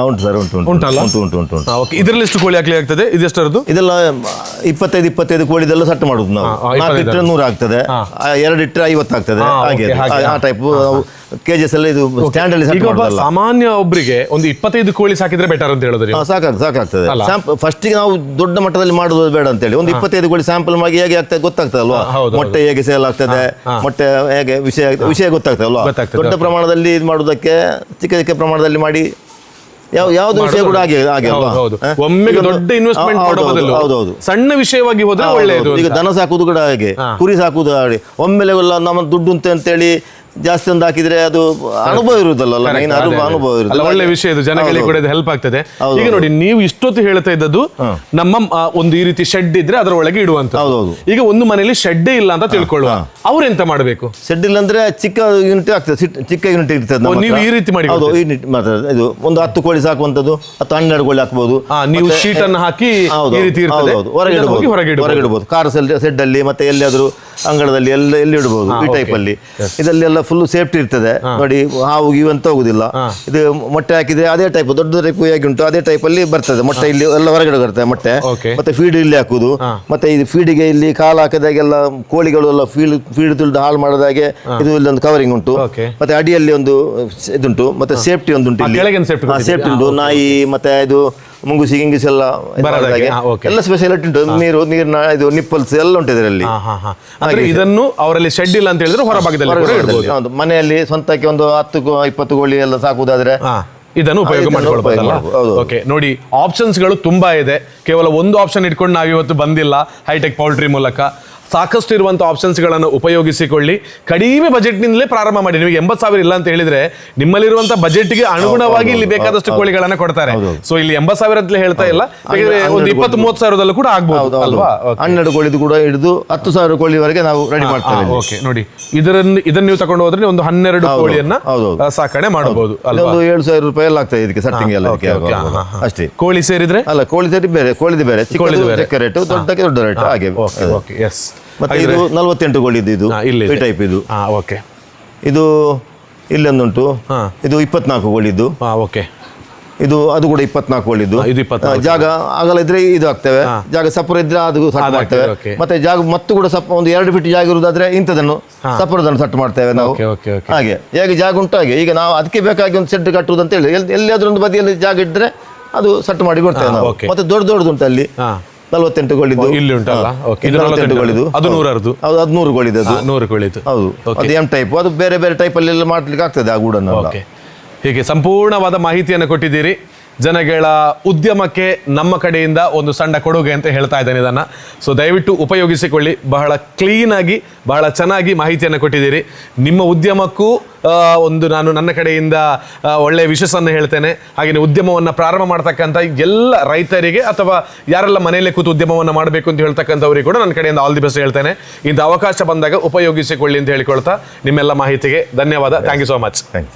ಉಂಟು ಸರ್, ಉಂಟು. ಇದರಲ್ಲಿ ಎಷ್ಟು ಕೋಳಿ ಹಾಕ್ಲಿ ಆಗ್ತದೆ? ಇದೆಷ್ಟರದ್ದು? ಇದೆಲ್ಲ 25 ಕೋಳಿದೆಲ್ಲ ಸಟ್ ಮಾಡುದು ನಾವು. 4 ಇಟ್ಟರೆ 100 ಆಗ್ತದೆ, 2 ಇಟ್ಟರೆ 50 ಆಗ್ತದೆ. ಹಾಗೆ ಆ ಟೈಪ್ KGs ಎಲ್ಲ ಇದು ಸ್ಟ್ಯಾಂಡ್ ಅಲ್ಲಿ ಸೆಟ್ ಮಾಡೋದಲ್ಲ. ಸಾಮಾನ್ಯ ಒಬ್ಬರಿಗೆ ಒಂದು 25 ಕೋಳಿ ಸಾಕಿದ್ರೆ ಬೆಟರ್ ಅಂತ ಹೇಳಿದ್ರೆ ಸಾಕಾಗ್ತದೆ. ಫಸ್ಟಿಗೆ ನಾವು ದೊಡ್ಡ ಮಟ್ಟದಲ್ಲಿ ಮಾಡೋದು ಬೇಡ ಅಂತ ಹೇಳಿ ಒಂದು 25 ಕೋಳಿ ಸ್ಯಾಂಪಲ್ ಮಾಡಿ ಹೇಗೆ ಆಗ್ತದೆ ಗೊತ್ತಾಗ್ತದೆ ಅಲ್ವಾ? ಮೊಟ್ಟೆ ಹೇಗೆ ಸೇಲ್ ಆಗ್ತದೆ, ಮೊಟ್ಟೆ ಹೇಗೆ ವಿಷಯ ಗೊತ್ತಾಗ್ತದೆ ಅಲ್ವಾ? ದೊಡ್ಡ ಪ್ರಮಾಣದಲ್ಲಿ ಇದು ಮಾಡೋದಕ್ಕೆ ಚಿಕ್ಕ ಪ್ರಮಾಣದಲ್ಲಿ ಮಾಡಿ ಯಾವ್ದು ವಿಷಯ ಕೂಡ ಒಮ್ಮೆಗೆ ದೊಡ್ಡ ಇನ್ವೆಸ್ಟ್ಮೆಂಟ್ ಮಾಡೋದು ಸಣ್ಣ ವಿಷಯವಾಗಿ ಹೋದ್ರೆ ಒಳ್ಳೆಯದು. ಈಗ ದನ ಸಾಕುದು ಕೂಡ ಹಾಗೆ, ಕುರಿ ಸಾಕುದು ಹಾಗೆ, ಒಮ್ಮೆಲೆ ನಮ್ಮ ದುಡ್ಡು ಅಂತೇಳಿ ಜಾಸ್ತಿ ಒಂದು ಹಾಕಿದ್ರೆ ಅದು ಅನುಭವ ಇರುವುದಲ್ಲ, ಅನುಭವ ಇರುವುದಿಲ್ಲ. ಒಳ್ಳೆ ವಿಷಯ ಇದು, ಜನಗಳಿಗೆ ಕೂಡ ಹೆಲ್ಪ್ ಆಗ್ತದೆ. ಈಗ ನೋಡಿ, ನೀವು ಇಷ್ಟೊತ್ತು ಹೇಳ್ತಾ ಇದ್ದದ್ದು ನಮ್ಮ ಒಂದು ಈ ರೀತಿ ಶೆಡ್ ಇದ್ರೆ ಅದರ ಒಳಗೆ ಇಡುವಂತ. ಈಗ ಒಂದು ಮನೆಯಲ್ಲಿ ಶೆಡ್ಡೇ ಇಲ್ಲ ಅಂತ ತಿಳ್ಕೊಳ್ಳುವ, ಅವ್ರು ಎಂತ ಮಾಡಬೇಕು? ಶೆಡ್ ಇಲ್ಲ ಅಂದ್ರೆ ಚಿಕ್ಕ ಯೂನಿಟ್ ಆಗ್ತದೆ, ಚಿಕ್ಕ ಯೂನಿಟ್ ಇರ್ತದೆ. ನೀವು ಈ ರೀತಿ ಮಾಡಿ ಇದು ಒಂದು 10 ಕೋಳಿ ಸಾಕುವಂತದ್ದು, 12 ಕೋಳಿ ಹಾಕಬಹುದು. ನೀವು ಶೀಟ್ ಅನ್ನು ಹಾಕಿ ಹೊರಗೆ ಇಡಬಹುದು. ಕಾರ್ ಶೆಡ್ ಅಲ್ಲಿ ಮತ್ತೆ ಎಲ್ಲಿಯಾದ್ರೂ ಅಂಗಳದಲ್ಲಿ ಎಲ್ಲಿ ಇಡಬಹುದು ಈ ಟೈಪ್ ಅಲ್ಲಿ. ಇದಲ್ಲೆಲ್ಲ ಫುಲ್ ಸೇಫ್ಟಿ ಇರ್ತದೆ ನೋಡಿ, ಹಾವು ಗೀವು ಅಂತ ಹೋಗುದಿಲ್ಲ. ಇದು ಮೊಟ್ಟೆ ಹಾಕಿದ್ರೆ ಅದೇ ಟೈಪ್ ದೊಡ್ಡ ಟೈಪ್ ಹೇಗೆ ಉಂಟು ಅದೇ ಟೈಪ್ ಅಲ್ಲಿ ಬರ್ತದೆ ಮೊಟ್ಟೆ. ಇಲ್ಲಿ ಎಲ್ಲ ಹೊರಗಡೆ ಬರ್ತದೆ ಮೊಟ್ಟೆ. ಮತ್ತೆ ಫೀಡ್ ಇಲ್ಲಿ ಹಾಕುದು. ಮತ್ತೆ ಇದು ಫೀಡಿಗೆ ಇಲ್ಲಿ ಕಾಲು ಹಾಕಿದಾಗೆಲ್ಲ ಕೋಳಿಗಳು ಎಲ್ಲ ಫೀಡ್ ತುಳಿದು ಹಾಳು ಮಾಡದಾಗೆ ಇದು ಇಲ್ಲೊಂದು ಕವರಿಂಗ್ ಉಂಟು. ಮತ್ತೆ ಅಡಿಯಲ್ಲಿ ಒಂದು ಇದುಂಟು. ಮತ್ತೆ ಸೇಫ್ಟಿ ಒಂದು ಉಂಟು ಇಲ್ಲಿ, ಸೇಫ್ಟಿ ಉಂಟು. ನಾಯಿ ಮತ್ತೆ ಇದು ಮುಂಗುಸಿ ಗಿಂಗಿಸಿ ಎಲ್ಲ ಎಲ್ಲ ಸ್ಪೆಷಾಲಿಟಿ ಉಂಟು. ನೀರಿನ ಇದು ನಿಪ್ಪಲ್ಸ್ ಎಲ್ಲ ಉಂಟು ಇದರಲ್ಲಿ. ಇದನ್ನು ಅವರಲ್ಲಿ ಶೆಡ್ ಇಲ್ಲ ಅಂತ ಹೇಳಿದ್ರೆ ಹೊರಭಾಗದಲ್ಲಿ ಮನೆಯಲ್ಲಿ ಸ್ವಂತಕ್ಕೆ ಒಂದು 10-20 ಕೋಳಿ ಎಲ್ಲ ಸಾಕುವುದಾದ್ರೆ ಇದನ್ನು ಉಪಯೋಗ ಮಾಡಿಕೊಳ್ಬೋದಲ್ಲ. ಓಕೆ, ನೋಡಿ ಆಪ್ಷನ್ಸ್ಗಳು ತುಂಬಾ ಇದೆ. ಕೇವಲ ಒಂದು ಆಪ್ಷನ್ ಇಟ್ಕೊಂಡು ನಾವು ಇವತ್ತು ಬಂದಿಲ್ಲ. ಹೈಟೆಕ್ ಪೌಲ್ಟ್ರಿ ಮೂಲಕ ಸಾಕಷ್ಟು ಇರುವಂಥ ಆಪ್ಷನ್ಸ್ಗಳನ್ನು ಉಪಯೋಗಿಸಿಕೊಳ್ಳಿ. ಕಡಿಮೆ ಬಜೆಟ್ನಿಂದಲೇ ಪ್ರಾರಂಭ ಮಾಡಿ. ನಿಮಗೆ 80,000 ಇಲ್ಲ ಅಂತ ಹೇಳಿದ್ರೆ ನಿಮ್ಮಲ್ಲಿರುವಂಥ ಬಜೆಟ್ಗೆ ಅನುಗುಣವಾಗಿ ಇಲ್ಲಿ ಬೇಕಾದಷ್ಟು ಕೋಳಿಗಳನ್ನು ಕೊಡ್ತಾರೆ. ಸೊ ಇಲ್ಲಿ 80,000 ಅಂತಲೇ ಹೇಳ್ತಾ ಇಲ್ಲ, ಒಂದು 20-30 ಸಾವಿರದಲ್ಲೂ ಕೂಡ ಆಗ್ಬಹುದು ಅಲ್ವಾ? 12 ಕೋಳಿದು ಕೂಡ ಹಿಡಿದು 10,000 ಕೋಳಿವರೆಗೆ ನಾವು ರೆಡಿ ಮಾಡ್ತೇವೆ. ಓಕೆ, ನೋಡಿ ಇದನ್ನು ನೀವು ತಗೊಂಡು ಹೋದ್ರೆ ಒಂದು 12 ಕೋಳಿಯನ್ನ ಸಾಕಣೆ ಮಾಡಬಹುದು. ಒಂದು 7,000 ರೂಪಾಯಿ ಎಲ್ಲ ಆಗ್ತದೆ ಇದಕ್ಕೆ ಸೆಟ್ಟಿಂಗ್ ಎಲ್ಲ ಅಷ್ಟೇ. ಕೋಳಿ ಸೇರಿದ್ರೆ ಅಲ್ಲ, ಕೋಳಿ ಸೇರಿ ಬೇರೆ, ಕೋಳಿದು ಬೇರೆ, ಚಿಕ್ಕ ರೇಟ್, ದೊಡ್ಡಕ್ಕೆ ದೊಡ್ಡ ರೇಟ್ ಹಾಗೆ. ಎಸ್, ಮತ್ತೆ ಇದು 48 ಕೋಳಿದ್ದು ಇದು ಈ ಟೈಪ್ ಇದು. ಓಕೆ, ಇದು ಇಲ್ಲೊಂದುಂಟು, ಇದು 24 ಕೋಳಿದ್ದು. ಓಕೆ, ಇದು ಅದು ಕೂಡ 24 ಕೋಳಿದ್ದು. ಜಾಗ ಅಗಲ ಇದ್ರೆ ಇದು ಆಗ್ತೇವೆ, ಜಾಗ ಸಪುರ ಇದ್ರೆ ಅದು ಸಟ್ ಮಾಡ್ತೇವೆ. ಮತ್ತೆ ಜಾಗ ಮತ್ತು ಕೂಡ ಒಂದು 2 ಫೀಟ್ ಜಾಗ ಇರುವುದಾದ್ರೆ ಇಂಥದನ್ನು ಸಪುರದನ್ನು ಸಟ್ ಮಾಡ್ತೇವೆ ನಾವು. ಹಾಗೆ ಹೇಗೆ ಜಾಗ ಉಂಟು ಹಾಗೆ. ಈಗ ನಾವು ಅದಕ್ಕೆ ಬೇಕಾಗಿ ಒಂದು ಶೆಡ್ ಕಟ್ಟುವುದು ಅಂತ ಹೇಳಿ ಎಲ್ಲಿಯಾದ್ರೂ ಒಂದು ಬದಿಯಲ್ಲಿ ಜಾಗ ಇದ್ರೆ ಅದು ಸಟ್ ಮಾಡಿ ಕೊಡ್ತೇವೆ ನಾವು. ಮತ್ತೆ ದೊಡ್ಡದುಂಟು ಅಲ್ಲಿ 48 ಕೋಳಿದ್ದು ಇಲ್ಲಿ ಉಂಟಲ್ಲ. 48 ಕೋಳಿದ್ದು, ಅದು 100 ಅದು 100 ಕೋಳಿದ್ದು, 100 ಕೋಳಿದ್ದು. ಹೌದು, ಅದು ಎಂ ಟೈಪ್. ಅದು ಬೇರೆ ಬೇರೆ ಟೈಪ್ ಅಲ್ಲಿ ಎಲ್ಲ ಮಾಡ್ಲಿಕ್ಕೆ ಆಗ್ತದೆ ಆ ಗೂಡನ್ನು. ಹೀಗೆ ಸಂಪೂರ್ಣವಾದ ಮಾಹಿತಿಯನ್ನು ಕೊಟ್ಟಿದ್ದೀರಿ. ಜನಗಳ ಉದ್ಯಮಕ್ಕೆ ನಮ್ಮ ಕಡೆಯಿಂದ ಒಂದು ಸಣ್ಣ ಕೊಡುಗೆ ಅಂತ ಹೇಳ್ತಾ ಇದ್ದೇನೆ ಇದನ್ನು. ಸೊ ದಯವಿಟ್ಟು ಉಪಯೋಗಿಸಿಕೊಳ್ಳಿ. ಬಹಳ ಕ್ಲೀನಾಗಿ ಬಹಳ ಚೆನ್ನಾಗಿ ಮಾಹಿತಿಯನ್ನು ಕೊಟ್ಟಿದ್ದೀರಿ. ನಿಮ್ಮ ಉದ್ಯಮಕ್ಕೂ ನಾನು ನನ್ನ ಕಡೆಯಿಂದ ಒಳ್ಳೆಯ ವಿಶಸ್ಸನ್ನು ಹೇಳ್ತೇನೆ. ಹಾಗೆಯೇ ಉದ್ಯಮವನ್ನು ಪ್ರಾರಂಭ ಮಾಡ್ತಕ್ಕಂಥ ಎಲ್ಲ ರೈತರಿಗೆ ಅಥವಾ ಯಾರೆಲ್ಲ ಮನೆಯಲ್ಲೇ ಕೂತು ಉದ್ಯಮವನ್ನು ಮಾಡಬೇಕು ಅಂತ ಹೇಳ್ತಕ್ಕಂಥವ್ರಿಗೆ ಕೂಡ ನನ್ನ ಕಡೆಯಿಂದ ಆಲ್ ದಿ ಬೆಸ್ಟ್ ಹೇಳ್ತೇನೆ. ಇಂಥ ಅವಕಾಶ ಬಂದಾಗ ಉಪಯೋಗಿಸಿಕೊಳ್ಳಿ ಅಂತ ಹೇಳಿಕೊಳ್ತಾ ನಿಮ್ಮೆಲ್ಲ ಮಾಹಿತಿಗೆ ಧನ್ಯವಾದ. Thank you so much.